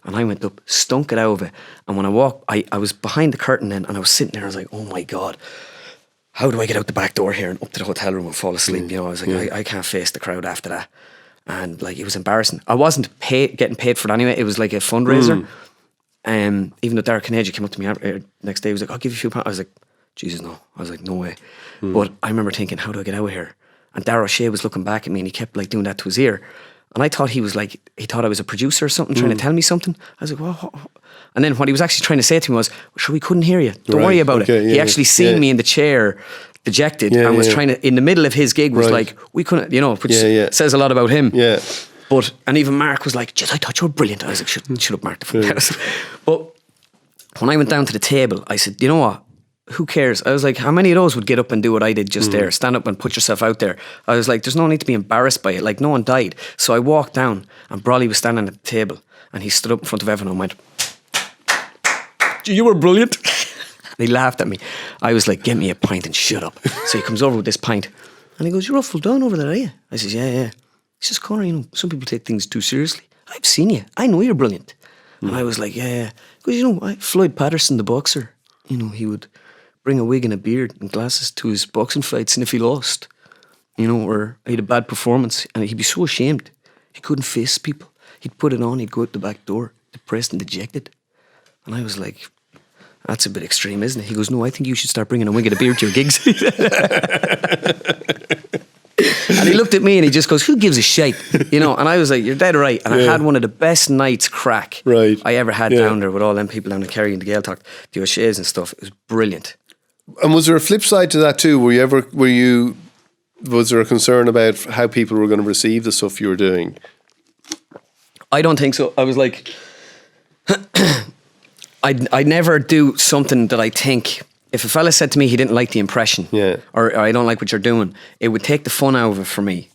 And I went up, stunk it out of it. And when I walked, I was behind the curtain then, and I was sitting there, I was like, oh my God, how do I get out the back door here and up to the hotel room and fall asleep? I was like, I can't face the crowd after that. And like, it was embarrassing. I wasn't getting paid for it anyway. It was like a fundraiser. Even though Dara Canege came up to me next day, he was like, I'll give you a few pounds. I was like, Jesus, no. I was like, no way. But I remember thinking, how do I get out of here? And Dara O'Shea was looking back at me and he kept like doing that to his ear. And I thought he thought I was a producer or something, trying to tell me something. I was like, what? And then what he was actually trying to say to me was, sure, we couldn't hear you. Don't worry about it. He actually seen me in the chair, dejected, and was trying to, in the middle of his gig, was like, we couldn't, which says a lot about him. Yeah. But, and even Mark was like, I thought you were brilliant. I was like, shut up, Mark. But when I went down to the table, I said, you know what? Who cares? I was like, how many of those would get up and do what I did just there? Stand up and put yourself out there. I was like, there's no need to be embarrassed by it. Like, no one died. So I walked down and Brolly was standing at the table and he stood up in front of everyone and went, you were brilliant. And he laughed at me. I was like, get me a pint and shut up. So he comes over with this pint and he goes, you're awful down over there, are you? I says, yeah. He says, Conor, some people take things too seriously. I've seen you. I know you're brilliant. And I was like, yeah. He goes, Floyd Patterson, the boxer, he would bring a wig and a beard and glasses to his boxing fights, and if he lost, or he had a bad performance, and he'd be so ashamed, he couldn't face people. He'd put it on, he'd go out the back door, depressed and dejected. And I was like, that's a bit extreme, isn't it? He goes, no, I think you should start bringing a wig and a beard to your gigs. And he looked at me and he just goes, who gives a shite? And I was like, you're dead right. And I had one of the best nights crack I ever had down there with all them people down in Kerry and the Gaeltacht, the O'Sheas and stuff. It was brilliant. And was there a flip side to that too? Was there a concern about how people were going to receive the stuff you were doing? I don't think so. I was like, I never do something that I think, if a fella said to me he didn't like the impression, or I don't like what you're doing, it would take the fun out of it for me.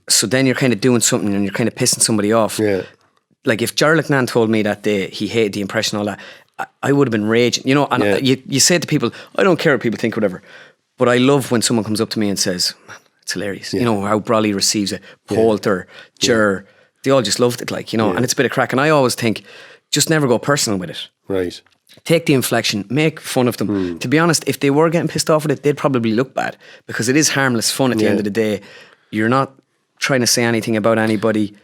So then you're kind of doing something and you're kind of pissing somebody off. Like if Jarlath Nan told me that day he hated the impression and all that, I would have been raging, and you say to people, I don't care what people think, whatever, but I love when someone comes up to me and says, man, it's hilarious. How Brolly receives it, Poulter, Jur, they all just loved it, and it's a bit of crack. And I always think, just never go personal with it. Right. take the inflection, make fun of them. To be honest, if they were getting pissed off with it, they'd probably look bad, because it is harmless fun at the end of the day. You're not trying to say anything about anybody,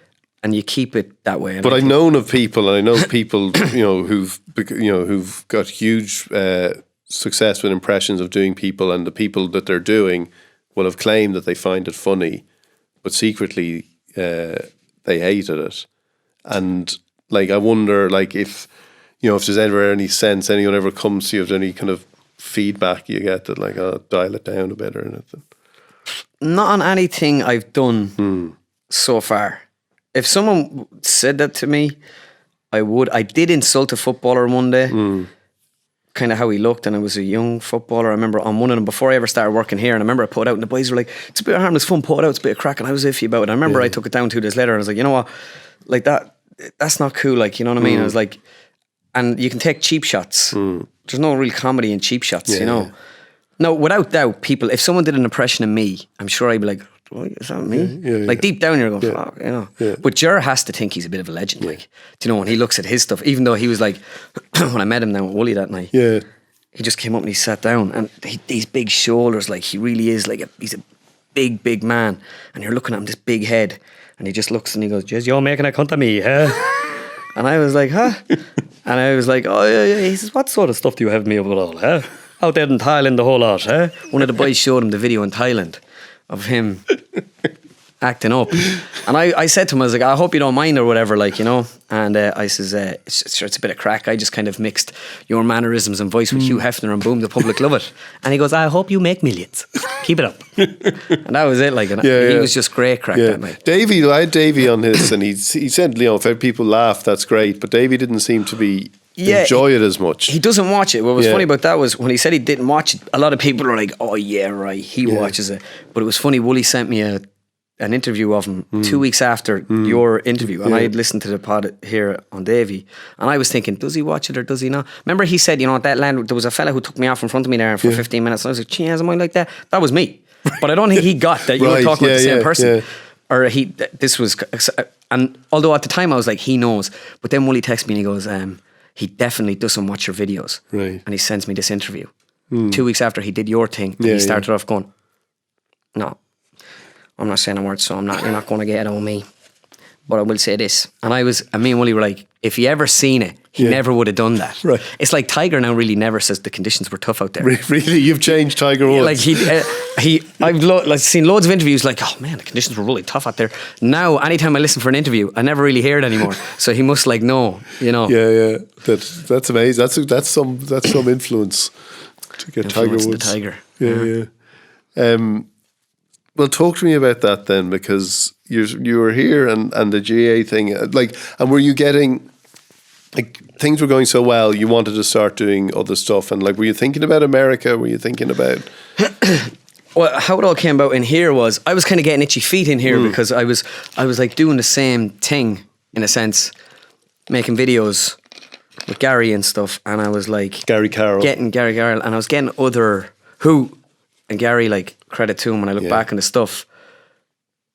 and you keep it that way. But I've known of people, and I know people, who've got huge success with impressions of doing people, and the people that they're doing will have claimed that they find it funny, but secretly they hated it. And like, I wonder, like, if there's ever any sense anyone ever comes to you, if there's any kind of feedback you get that, like, dial it down a bit or anything. Not on anything I've done so far. If someone said that to me, I would. I did insult a footballer one day, kind of how he looked, and I was a young footballer. I remember on one of them, before I ever started working here, and I remember I put it out, and the boys were like, it's a bit of harmless fun, put it out, it's a bit of crack, and I was iffy about it. I remember I took it down 2 days later, and I was like, you know what, like, that's not cool, like, you know what I mean? I was like, and you can take cheap shots. There's no real comedy in cheap shots, you know. No, without doubt, people, if someone did an impression of me, I'm sure I'd be like, oh, is that me? Like, deep down you're going, fuck, you know. But Jer has to think he's a bit of a legend, like, do you know, when he looks at his stuff, even though he was like, when I met him down with Wooly that night, he just came up and he sat down, and these big shoulders, like, he really is like he's a big man, and you're looking at him, this big head, and he just looks and he goes, "Jez, you're making a cunt of me, huh?" And I was like, huh? And I was like, oh yeah. He says, what sort of stuff do you have me over all, huh? Out there in Thailand, the whole lot, huh? One of the boys showed him the video in Thailand of him acting up. And I said to him, I was like, I hope you don't mind or whatever, like, you know. And I says, it's a bit of crack. I just kind of mixed your mannerisms and voice with Hugh Hefner, and boom, the public love it. And he goes, I hope you make millions. Keep it up. And that was it. Like, he was just great crack that night. Davey, I had Davey on his, and he said, if people laugh, that's great. But Davey didn't seem to be enjoy it as much. He doesn't watch it. What was funny about that was when he said he didn't watch it, a lot of people were like, oh yeah, right, he watches it. But it was funny, Wooly sent me an interview of him 2 weeks after your interview, and I had listened to the pod here on Davey, and I was thinking, does he watch it or does he not? Remember he said, at that land there was a fella who took me off in front of me there for 15 minutes, and I was like, gee, has a mind like that? That was me. But I don't think he got that you were talking about the same person. Or this was, and although at the time I was like, he knows, but then Wooly texted me and he goes, he definitely doesn't watch your videos. Right. And he sends me this interview. 2 weeks after he did your thing, and he started off going, no, I'm not saying a word, so you're not going to get it on me. But I will say this. And me and Wooly were like, if he ever seen it, he never would have done that. Right. It's like Tiger now really never says the conditions were tough out there. Really? You've changed Tiger Woods? Like I've seen loads of interviews like, oh man, the conditions were really tough out there. Now, anytime I listen for an interview, I never really hear it anymore. So he must know, you know. Yeah. That's amazing. That's some influence to get Tiger Woods. The Tiger. Yeah. Well, talk to me about that then, because you were here and the GA thing, like, and were you getting, like, things were going so well, you wanted to start doing other stuff, and like, were you thinking about America? Were you thinking about? Well, how it all came about in here was I was kind of getting itchy feet in here because I was like doing the same thing in a sense, making videos with Gary and stuff, and I was like Gary Carr, and I was getting and Gary, like, credit to him when I look back on the stuff,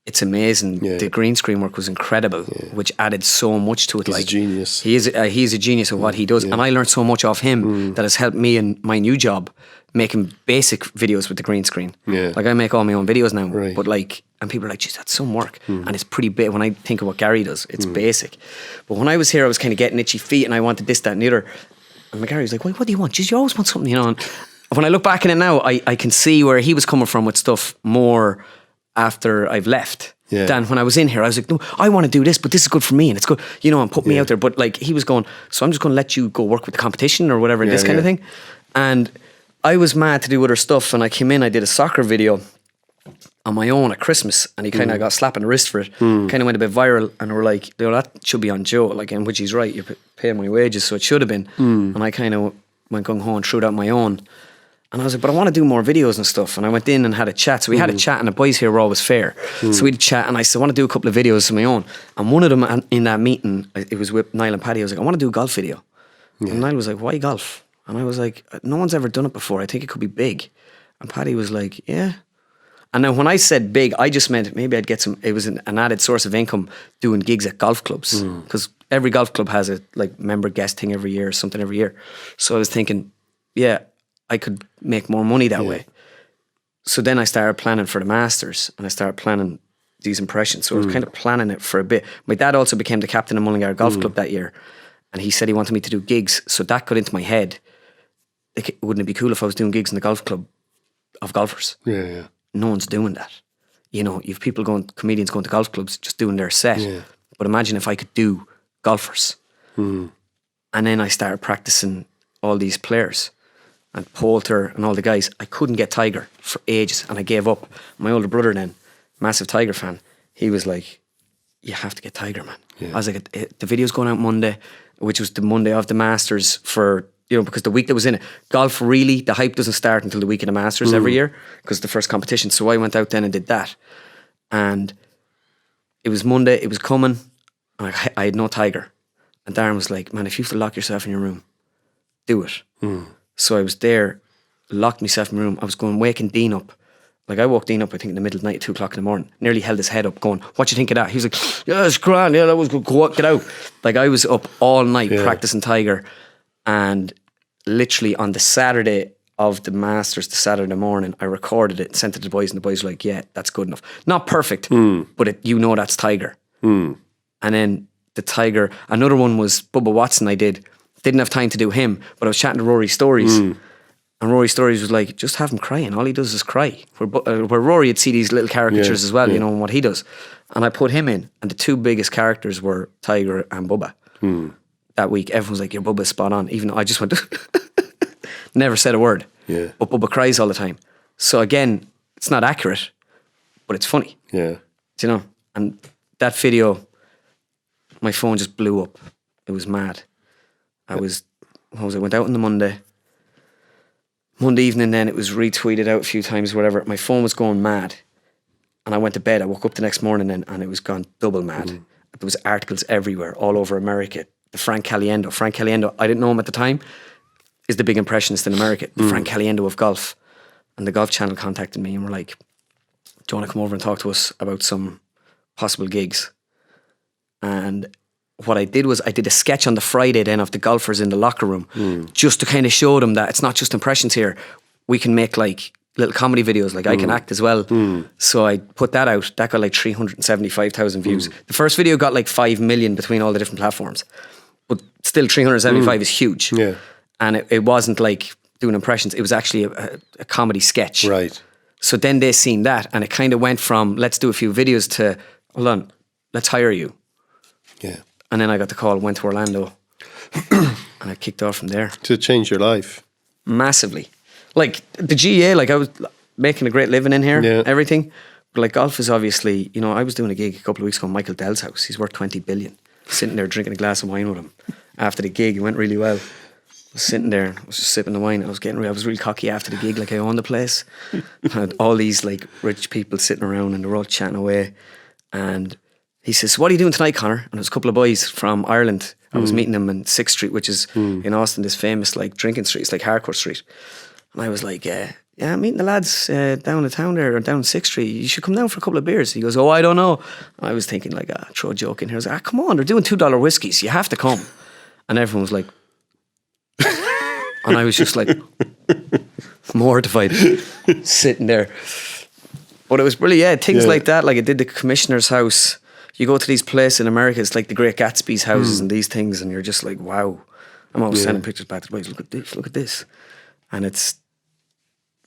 it's amazing. The green screen work was incredible, which added so much to it. He's a genius. He's a genius of what he does, and I learned so much off him that has helped me in my new job, making basic videos with the green screen. Like, I make all my own videos now, but like, and people are like, geez, that's some work, and it's pretty big. When I think of what Gary does, it's basic. But when I was here, I was kind of getting itchy feet, and I wanted this, that, and the other. And Gary was like, what do you want? Geez, you always want something, you know. And when I look back in it now, I can see where he was coming from with stuff more after I've left than when I was in here. I was like, no, I want to do this, but this is good for me and it's good, you know, and put me out there. But like, he was going, so I'm just going to let you go work with the competition or whatever, this kind of thing. And I was mad to do other stuff, and I came in, I did a soccer video on my own at Christmas, and he kind of got slapped on the wrist for it. Kind of went a bit viral, and we're like, you know, that should be on Joe, like, in which he's right, you're paying my wages, so it should have been. And I kind of went gung ho and threw it out my own. And I was like, but I want to do more videos and stuff. And I went in and had a chat. So we had a chat, and the boys here were always fair. So we had a chat, and I said, I want to do a couple of videos of my own. And one of them in that meeting, it was with Niall and Paddy. I was like, I want to do a golf video. And Niall was like, why golf? And I was like, no one's ever done it before. I think it could be big. And Paddy was like, yeah. And then when I said big, I just meant maybe I'd get it was an added source of income doing gigs at golf clubs. Because every golf club has a like member guest thing every year or something every year. So I was thinking, yeah, I could make more money that way. So then I started planning for the Masters and I started planning these impressions. So I was kind of planning it for a bit. My dad also became the captain of Mullingar Golf Club that year. And he said he wanted me to do gigs. So that got into my head. Like, wouldn't it be cool if I was doing gigs in the golf club of golfers? Yeah. No one's doing that. You know, you've people comedians going to golf clubs just doing their set. Yeah. But imagine if I could do golfers. And then I started practicing all these players. And Poulter and all the guys. I couldn't get Tiger for ages and I gave up. My older brother then, massive Tiger fan, he was like, you have to get Tiger, man. I was like, the video's going out Monday, which was the Monday of the Masters for, you know, because the week that was in it, golf really, the hype doesn't start until the week of the Masters every year because the first competition. So I went out then and did that. And it was Monday, it was coming, and I had no Tiger. And Darren was like, man, if you have to lock yourself in your room, do it. So I was there, locked myself in my room. I was going waking Dean up. Like I woke Dean up, I think in the middle of the night at 2 o'clock in the morning, nearly held his head up going, what do you think of that? He was like, yeah, it's grand, yeah, that was good, get out. Like I was up all night practicing Tiger, and literally on the Saturday of the Masters, the Saturday morning, I recorded it and sent it to the boys, and the boys were like, yeah, that's good enough. Not perfect, but you know that's Tiger. And then the Tiger, another one was Bubba Watson I didn't have time to do him, but I was chatting to Rory Stories, and Rory Stories was like, just have him crying. All he does is cry. Where Rory would see these little caricatures as well, you know, and what he does. And I put him in, and the two biggest characters were Tiger and Bubba. That week, everyone was like, your Bubba's spot on. Even though I just went, never said a word. But Bubba cries all the time. So again, it's not accurate, but it's funny. Do you know? And that video, my phone just blew up. It was mad. I went out on the Monday evening, then it was retweeted out a few times, whatever. My phone was going mad. And I went to bed. I woke up the next morning then, and it was gone double mad. There was articles everywhere, all over America. The Frank Caliendo, I didn't know him at the time, is the big impressionist in America. The Frank Caliendo of golf. And the Golf Channel contacted me and were like, do you want to come over and talk to us about some possible gigs? And what I did was I did a sketch on the Friday then of the golfers in the locker room, just to kind of show them that it's not just impressions here. We can make like little comedy videos, like I can act as well. So I put that out. That got like 375,000 views. The first video got like 5 million between all the different platforms. But still 375 is huge. And it wasn't like doing impressions. It was actually a comedy sketch. Right. So then they seen that, and it kind of went from let's do a few videos to, hold on, let's hire you. And then I got the call, went to Orlando, and I kicked off from there. To change your life. Massively. Like the GA, like I was making a great living in here, everything. But like golf is obviously, you know, I was doing a gig a couple of weeks ago in Michael Dell's house. He's worth 20 billion. Sitting there drinking a glass of wine with him. After the gig, it went really well. I was sitting there, I was just sipping the wine. I was really cocky after the gig, like I owned the place. I had all these like rich people sitting around and they were all chatting away. And he says, so what are you doing tonight, Conor? And there was a couple of boys from Ireland. I was meeting them in 6th Street, which is in Austin, this famous like drinking street. It's like Harcourt Street. And I was like, yeah, I'm meeting the lads down in town there, or down 6th Street. You should come down for a couple of beers. He goes, oh, I don't know. And I was thinking like, throw a joke in here. I was like, come on, they're doing $2 whiskies. You have to come. And everyone was like, and I was just like mortified sitting there. But it was brilliant, things like that. Like I did the commissioner's house. You go to these places in America, it's like the Great Gatsby's houses and these things, and you're just like, wow. I'm always sending pictures back to the boys, look at this. And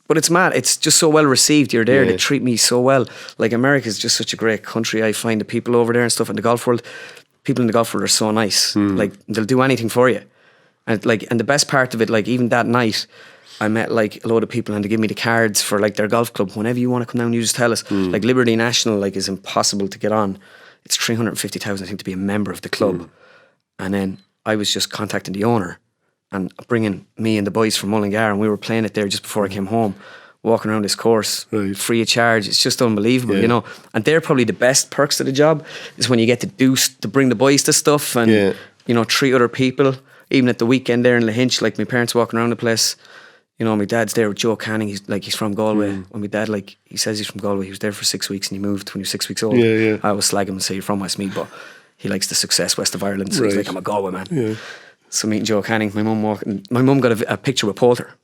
but it's mad. It's just so well received. You're there. They treat me so well. Like America's just such a great country. I find the people over there and stuff in the golf world, people in the golf world are so nice. Like they'll do anything for you. And the best part of it, like even that night, I met like a load of people and they give me the cards for like their golf club. Whenever you want to come down, you just tell us. Like Liberty National, like is impossible to get on. It's 350,000, I think, to be a member of the club. And then I was just contacting the owner and bringing me and the boys from Mullingar, and we were playing it there just before I came home, walking around this course, free of charge. It's just unbelievable, you know. And they're probably the best perks of the job, is when you get to bring the boys to stuff and, you know, treat other people. Even at the weekend there in Lahinch, like my parents walking around the place, you know, my dad's there with Joe Canning. He's from Galway. When my dad, like, he says he's from Galway. He was there for 6 weeks and he moved when he was 6 weeks old. I always slag him and say you're from Westmeath, but he likes the success west of Ireland. So he's like, I'm a Galway man. Yeah. So meeting Joe Canning, my mum got a picture with Poulter.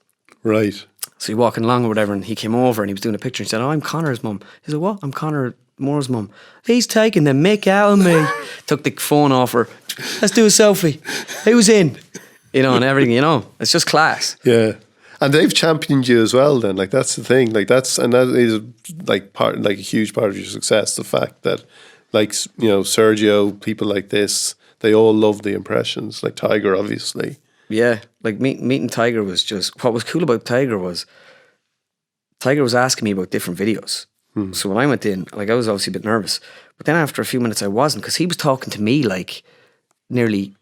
Right. So you're walking along or whatever, and he came over and he was doing a picture. He said, I'm Conor's mum. He said, what? I'm Conor Moore's mum. He's taking the mick out of me. Took the phone off her. Let's do a selfie. Who's in? You know, and everything, you know. It's just class. Yeah. And they've championed you as well then. Like, that's the thing. Like, that is like a huge part of your success. The fact that, like, you know, Sergio, people like this, they all love the impressions. Like Tiger, obviously. Yeah, like meeting Tiger was just, what was cool about Tiger was asking me about different videos. So when I went in, like, I was obviously a bit nervous, but then after a few minutes I wasn't, because he was talking to me like nearly,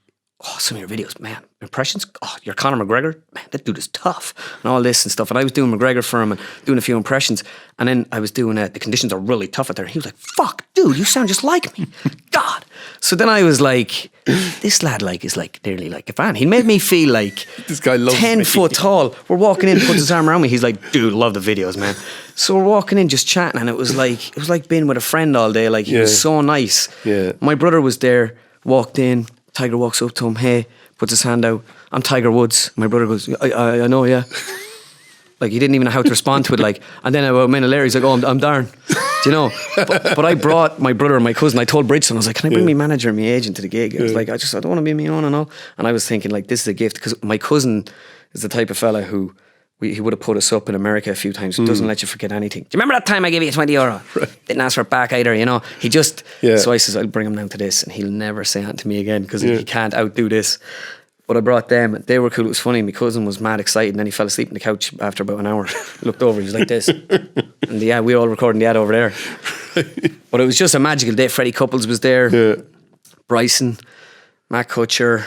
some of your videos, man, impressions, you're Conor McGregor, man, that dude is tough, and all this and stuff. And I was doing McGregor for him and doing a few impressions, and then I was doing the conditions are really tough out there. He was like, fuck, dude, you sound just like me. God. So then I was like, this lad is like nearly like a fan. He made me feel like this guy loves 10 me. foot tall. We're walking in, puts his arm around me. He's like, dude, love the videos, man. So we're walking in just chatting, and it was like being with a friend all day. Like, he was so nice. Yeah. My brother was there, walked in, Tiger walks up to him, hey, puts his hand out. I'm Tiger Woods. My brother goes, I know, yeah. Like, he didn't even know how to respond to it. Like, and then about a minute later, he's like, I'm Darren. Do you know? But I brought my brother and my cousin. I told Bridgestone, I was like, can I bring my manager and my agent to the gig? I was like, I don't want to be me on and all. And I was thinking, like, this is a gift, because my cousin is the type of fella who he would have put us up in America a few times. He doesn't let you forget anything. Do you remember that time I gave you €20? Right. Didn't ask for it back either, you know. He just, so I says, I'll bring him down to this, and he'll never say that to me again, because he can't outdo this. But I brought them. They were cool. It was funny. My cousin was mad excited, and then he fell asleep on the couch after about an hour. Looked over. He was like this. And we all recording the ad over there. But it was just a magical day. Freddie Couples was there. Yeah. Bryson, Matt Kutcher.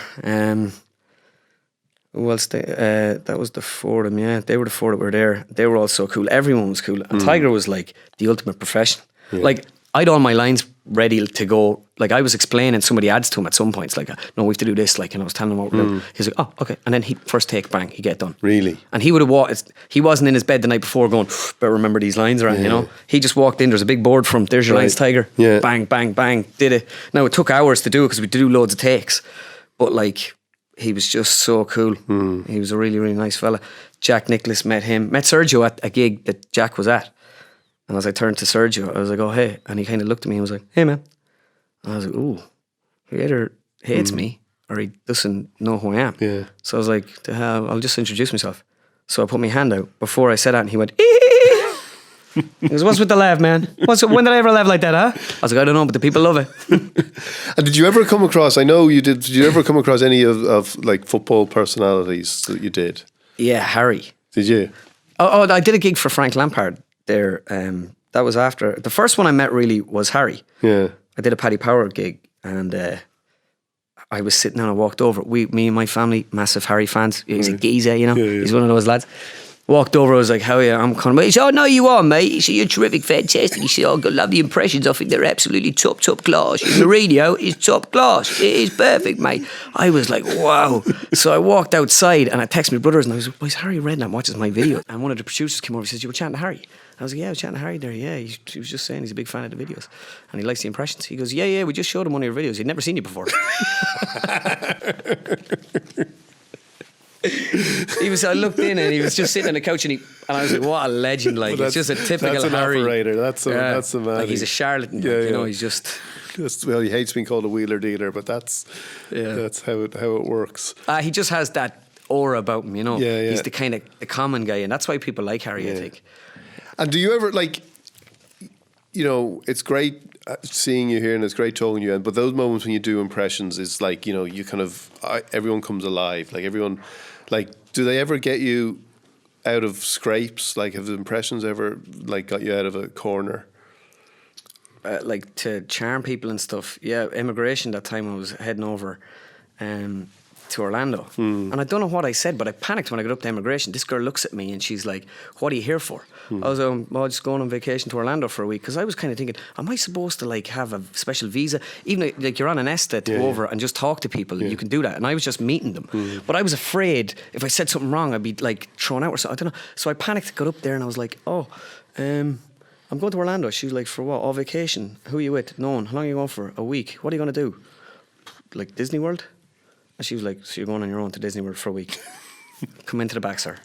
Who else? That was the four of them. Yeah, they were the four that were there. They were all so cool. Everyone was cool. And Tiger was like the ultimate professional. Yeah. Like, I'd all my lines ready to go. Like, I was explaining some of the ads to him at some points. Like, no, we have to do this. Like, and I was telling him what we're doing. He's like, oh, okay. And then he first take, bang, he get done. Really? And he would have walked. He wasn't in his bed the night before going, better remember these lines, right? You know, he just walked in. There's a big board for him. There's your lines, Tiger. Yeah. Bang, bang, bang. Did it. Now, it took hours to do it because we had to do loads of takes. But like, he was just so cool. He was a really, really nice fella. Jack Nicklaus met Sergio at a gig that Jack was at. And as I turned to Sergio, I was like, oh, hey. And he kind of looked at me and was like, hey, man. And I was like, ooh, he either hates me or he doesn't know who I am. Yeah. So I was like, to hell, I'll just introduce myself. So I put my hand out before I said that, and he went, he goes, what's with the laugh, man? When did I ever laugh like that, huh? I was like, I don't know, but the people love it. And did you ever come across, I know you did you ever come across any of like football personalities that you did? Yeah, Harry. Did you? Oh, I did a gig for Frank Lampard there. That was after. The first one I met really was Harry. Yeah. I did a Paddy Power gig, and I was sitting down, I walked over. Me and my family, massive Harry fans. He's a geezer, you know. Yeah. He's one of those lads. Walked over, I was like, how are you? I'm Conor Moore. He said, oh, no, you are, mate. He said, you're terrific, fantastic. He said, oh, I love the impressions. I think they're absolutely top class. Your radio is top class. It is perfect, mate. I was like, wow. So I walked outside and I texted my brothers and I was like, why is Harry Redknapp watches my video? And one of the producers came over and says, you were chatting to Harry? I was like, yeah, I was chatting to Harry there, yeah. He was just saying he's a big fan of the videos. And he likes the impressions. He goes, yeah, we just showed him one of your videos. He'd never seen you before. I looked in and he was just sitting on the couch and I was like, what a legend. Like, it's just a typical that's an Harry. Operator. That's a man. Like, he's a charlatan. Yeah, you know, he's just... Well, he hates being called a wheeler dealer, but that's how it works. He just has that aura about him, you know. Yeah. He's the kind of the common guy, and that's why people like Harry, I think. And do you ever, like, you know, it's great seeing you here and it's great talking to you, but those moments when you do impressions is like, you know, you kind of, everyone comes alive. Like, everyone, like, do they ever get you out of scrapes? Like, have the impressions ever, like, got you out of a corner? Like, to charm people and stuff. Yeah, immigration, that time I was heading over to Orlando. And I don't know what I said, but I panicked when I got up to immigration. This girl looks at me and she's like, what are you here for? I was just going on vacation to Orlando for a week, because I was kind of thinking, am I supposed to like have a special visa? Even like you're on an ESTA to go over and just talk to people, you can do that. And I was just meeting them. But I was afraid if I said something wrong, I'd be like thrown out or something. I don't know. So I panicked, got up there and I was like, I'm going to Orlando. She was like, for what? All vacation? Who are you with? No one. How long are you going for? A week. What are you going to do? like Disney World? And she was like, so you're going on your own to Disney World for a week? Come into the back, sir.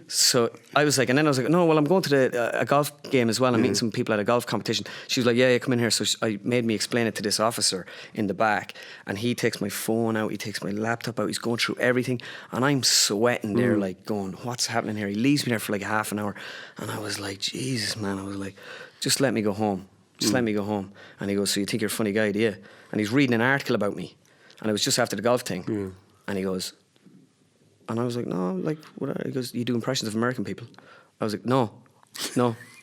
So I was like, and then I was like, no, well, I'm going to a golf game as well. I'm meeting some people at a golf competition. She was like, yeah, come in here. So I made me explain it to this officer in the back, and he takes my phone out, he takes my laptop out, he's going through everything, and I'm sweating there, like going, what's happening here? He leaves me there for like half an hour, and I was like, Jesus, man. I was like, just let me go home. Just let me go home. And he goes, so you think you're a funny guy, do you? And he's reading an article about me, and it was just after the golf thing, and he goes. And I was like, no, like, what? He goes, you do impressions of American people? I was like, no,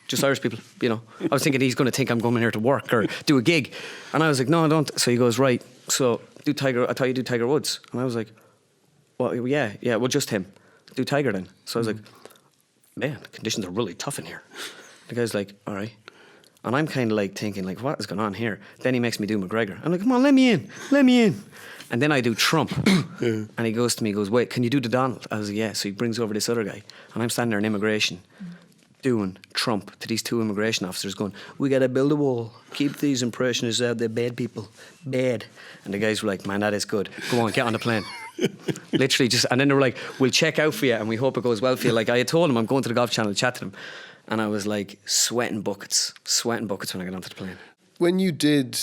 just Irish people, you know. I was thinking he's going to think I'm coming here to work or do a gig. And I was like, no, I don't. So he goes, right, so I thought you do Tiger Woods. And I was like, well, yeah, well, just him. Do Tiger then. So I was like, man, the conditions are really tough in here. The guy's like, all right. And I'm kind of like thinking, like, what is going on here? Then he makes me do McGregor. I'm like, come on, let me in. And then I do Trump. And he goes to me, he goes, wait, can you do the Donald? I was like, yeah. So he brings over this other guy. And I'm standing there in immigration doing Trump to these two immigration officers going, we got to build a wall. Keep these impressionists out, they're bad people. Bad. And the guys were like, man, that is good. Go on, get on the plane. Literally just, and then they were like, we'll check out for you and we hope it goes well for you. Like I had told him I'm going to the golf channel to chat to them. And I was like sweating buckets when I got onto the plane. When you did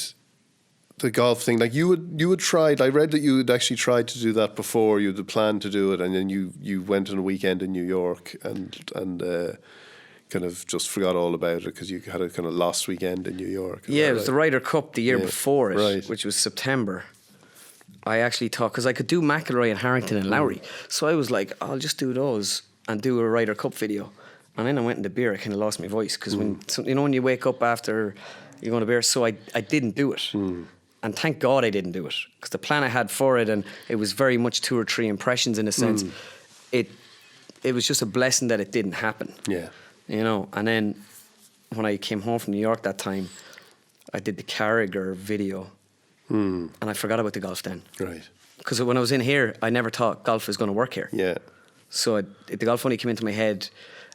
the golf thing, like you had tried, I read that you had actually tried to do that before, you had a plan to do it, and then you went on a weekend in New York and kind of just forgot all about it because you had a kind of lost weekend in New York. Yeah, it was the Ryder Cup the year before it, which was September. I actually thought, because I could do McIlroy and Harrington and Lowry, so I was like, I'll just do those and do a Ryder Cup video. And then I went into beer, I kind of lost my voice because when you wake up after you're going to beer, so I didn't do it. And thank God I didn't do it because the plan I had for it, and it was very much 2 or 3 impressions in a sense. It was just a blessing that it didn't happen. Yeah, you know. And then when I came home from New York that time, I did the Carragher video, and I forgot about the golf then. Right. Because when I was in here, I never thought golf was going to work here. Yeah. So the golf only came into my head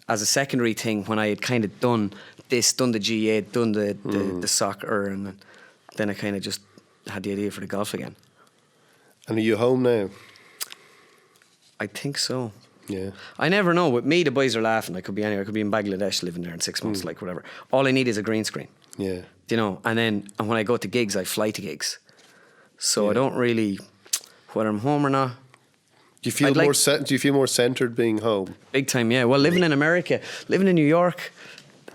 as a secondary thing when I had kind of done the GA, done the soccer, and then I kind of just had the idea for the golf again. And are you home now? I think so. Yeah. I never know. With me, the boys are laughing. I could be anywhere. I could be in Bangladesh living there in 6 months, like whatever. All I need is a green screen. Yeah. You know, and when I go to gigs, I fly to gigs. So I don't really, whether I'm home or not. Do you feel more centered being home? Big time, yeah. Well, living in America, living in New York,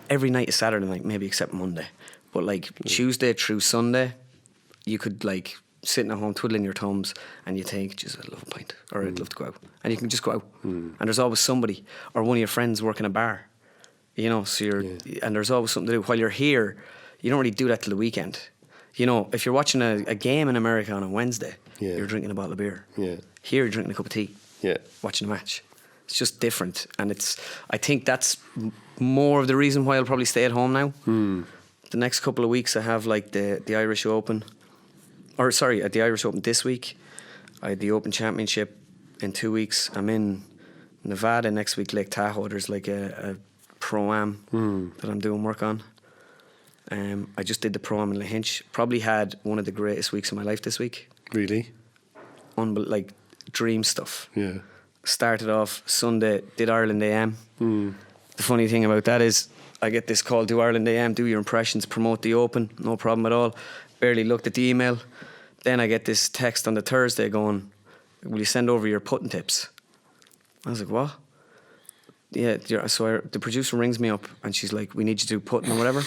every night is Saturday night, maybe except Monday. But like Tuesday through Sunday, you could like sitting at home twiddling your thumbs and you think, just I'd love a pint or I'd love to go out. And you can just go out. And there's always somebody or one of your friends working a bar. You know, so and there's always something to do. While you're here, you don't really do that till the weekend. You know, if you're watching a game in America on a Wednesday, you're drinking a bottle of beer. Yeah. Here you're drinking a cup of tea. Yeah. Watching a match. It's just different. And I think that's more of the reason why I'll probably stay at home now. The next couple of weeks I have like the Irish Open. At the Irish Open this week. I had the Open Championship in 2 weeks. I'm in Nevada next week, Lake Tahoe. There's like a Pro-Am that I'm doing work on. I just did the Pro-Am in Lahinch. Probably had one of the greatest weeks of my life this week. Really? Like dream stuff. Yeah. Started off Sunday, did Ireland AM. The funny thing about that is I get this call, do Ireland AM, do your impressions, promote the Open, no problem at all. Barely looked at the email. Then I get this text on the Thursday going, will you send over your putting tips? I was like, what? Yeah, so the producer rings me up and she's like, we need you to do putting or whatever.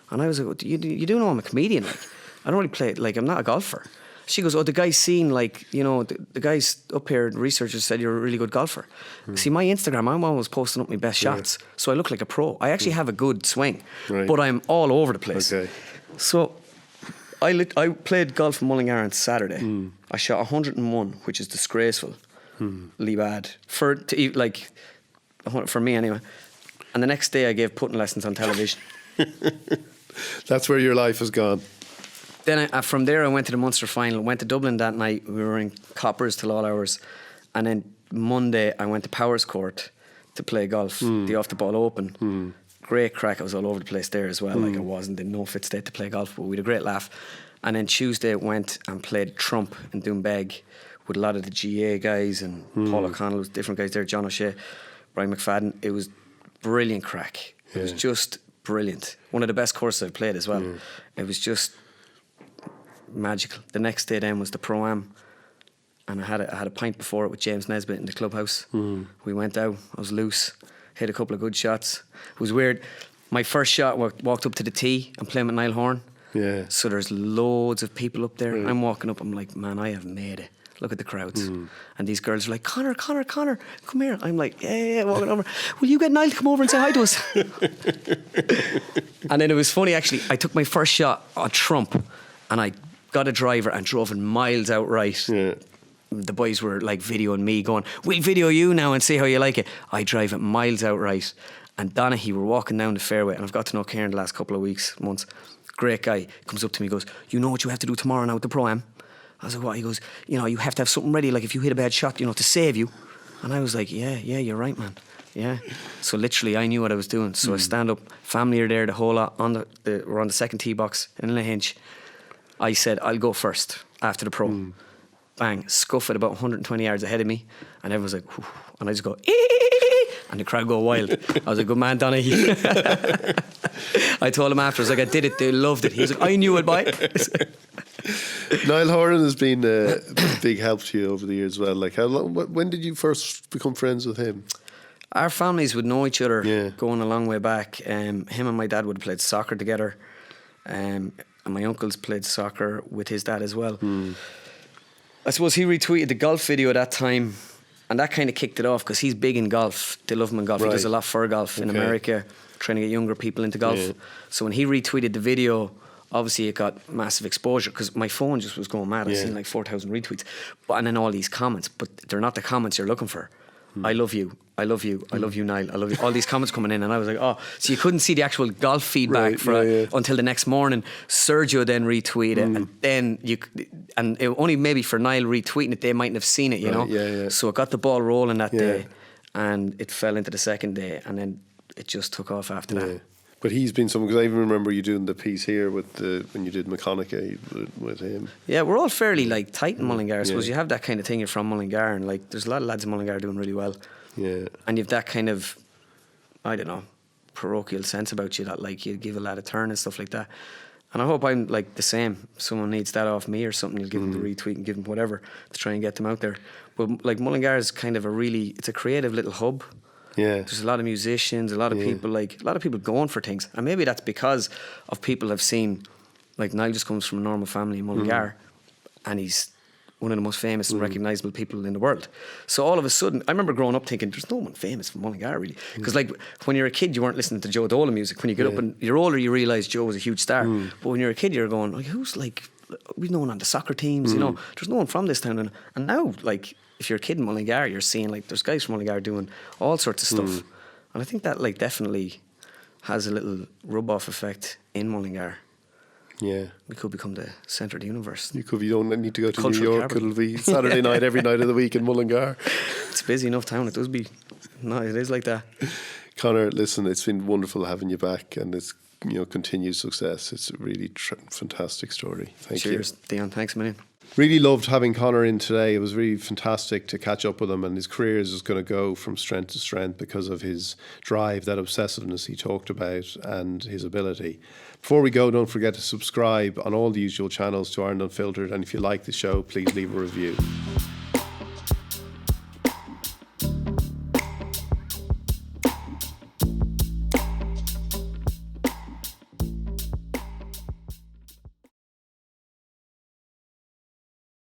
And I was like, you do know I'm a comedian, like I don't really play, like I'm not a golfer. She goes, the guy's seen, like, you know, the guys up here, researchers said you're a really good golfer. See, my Instagram, I'm always posting up my best shots, so I look like a pro. I actually have a good swing, but I'm all over the place. Okay. So I played golf in Mullingar on Saturday. I shot 101, which is disgraceful, bad for me anyway. And the next day I gave putting lessons on television. That's where your life has gone. Then from there I went to the Munster final, went to Dublin that night. We were in Coppers till all hours. And then Monday I went to Powers Court to play golf, the Off the Ball Open. Great crack. I was all over the place there as well. Like I wasn't in no fit state to play golf, but we had a great laugh. And then Tuesday went and played Trump in Doonbeg with a lot of the GA guys and Paul O'Connell, different guys there, John O'Shea, Brian McFadden. It was brilliant crack. It was just brilliant. One of the best courses I've played as well. It was just magical. The next day then was the Pro-Am, and I had a pint before it with James Nesbitt in the clubhouse. We went out, I was loose, hit a couple of good shots. It was weird. My first shot, walked up to the tee and playing with Niall Horan. Yeah. So there's loads of people up there. I'm walking up, I'm like, man, I have made it. Look at the crowds. And these girls are like, Conor, come here. I'm like, yeah, walking over. Will you get Niall to come over and say hi to us? And then it was funny, actually. I took my first shot on Trump and I got a driver and drove in miles outright. Yeah. The boys were like videoing me going, we'll video you now and see how you like it. I drive it miles outright. And Donaghy were walking down the fairway, and I've got to know Kieran the last couple of months. Great guy, comes up to me, goes, you know what you have to do tomorrow now with the Pro-Am? I was like, what? He goes, you know, you have to have something ready, like if you hit a bad shot, you know, to save you. And I was like, yeah, you're right, man. Yeah. So literally, I knew what I was doing. So I stand up, family are there, the whole lot. We're on the second tee box in Lahinch. I said, I'll go first after the Pro. Bang, scuff it about 120 yards ahead of me, and everyone's like, whew, and I just go, and the crowd go wild. I was like, good man, Donaghy. I told him after, I was like, I did it, they loved it. He was like, I knew I'd buy it. Niall Horan has been a big help to you over the years as well. Like, when did you first become friends with him? Our families would know each other going a long way back. Him and my dad would have played soccer together, and my uncles played soccer with his dad as well. I suppose he retweeted the golf video at that time, and that kind of kicked it off because he's big in golf. They love him in golf. Right. He does a lot for golf in America, trying to get younger people into golf. Yeah. So when he retweeted the video, obviously it got massive exposure because my phone just was going mad. I've seen like 4,000 retweets. And then all these comments, but they're not the comments you're looking for. I love you, I love you, I love you, Niall, I love you. All these comments coming in, and I was like, oh, so you couldn't see the actual golf feedback until the next morning. Sergio then retweeted, and then and it only maybe for Niall retweeting it, they mightn't have seen it, you know. Yeah. So it got the ball rolling that day, and it fell into the second day, and then it just took off after that. But he's been someone, because I even remember you doing the piece here with when you did McConaughey with him. Yeah, we're all fairly like tight in Mullingar. I suppose you have that kind of thing. You're from Mullingar, and like there's a lot of lads in Mullingar doing really well. Yeah, and you've that kind of, I don't know, parochial sense about you that like you give a lad a turn and stuff like that. And I hope I'm like the same. If someone needs that off me or something, you'll give them the retweet and give them whatever to try and get them out there. But like Mullingar is kind of it's a creative little hub. Yeah, there's a lot of musicians, a lot of people going for things, and maybe that's because of people have seen, like Niall just comes from a normal family in Mullingar, and he's one of the most famous and recognisable people in the world. So all of a sudden, I remember growing up thinking, there's no one famous from Mullingar really, because like when you're a kid, you weren't listening to Joe Dolan music. When you get up and you're older, you realise Joe was a huge star. But when you're a kid, you're going, like, who's like, we've no one on the soccer teams, you know, there's no one from this town, and now like, if you're a kid in Mullingar, you're seeing like there's guys from Mullingar doing all sorts of stuff, and I think that like definitely has a little rub-off effect in Mullingar. Yeah, we could become the centre of the universe. You don't need to go to New York. It'll be Saturday night every night of the week in Mullingar. It's a busy enough town. It does be. No, it is like that. Conor, listen, it's been wonderful having you back, and it's continued success. It's a really fantastic story. Thank you. Cheers, Dion. Thanks a million. Really loved having Conor in today. It was really fantastic to catch up with him, and his career is just going to go from strength to strength because of his drive, that obsessiveness he talked about, and his ability. Before we go, don't forget to subscribe on all the usual channels to Ireland Unfiltered, and if you like the show, please leave a review.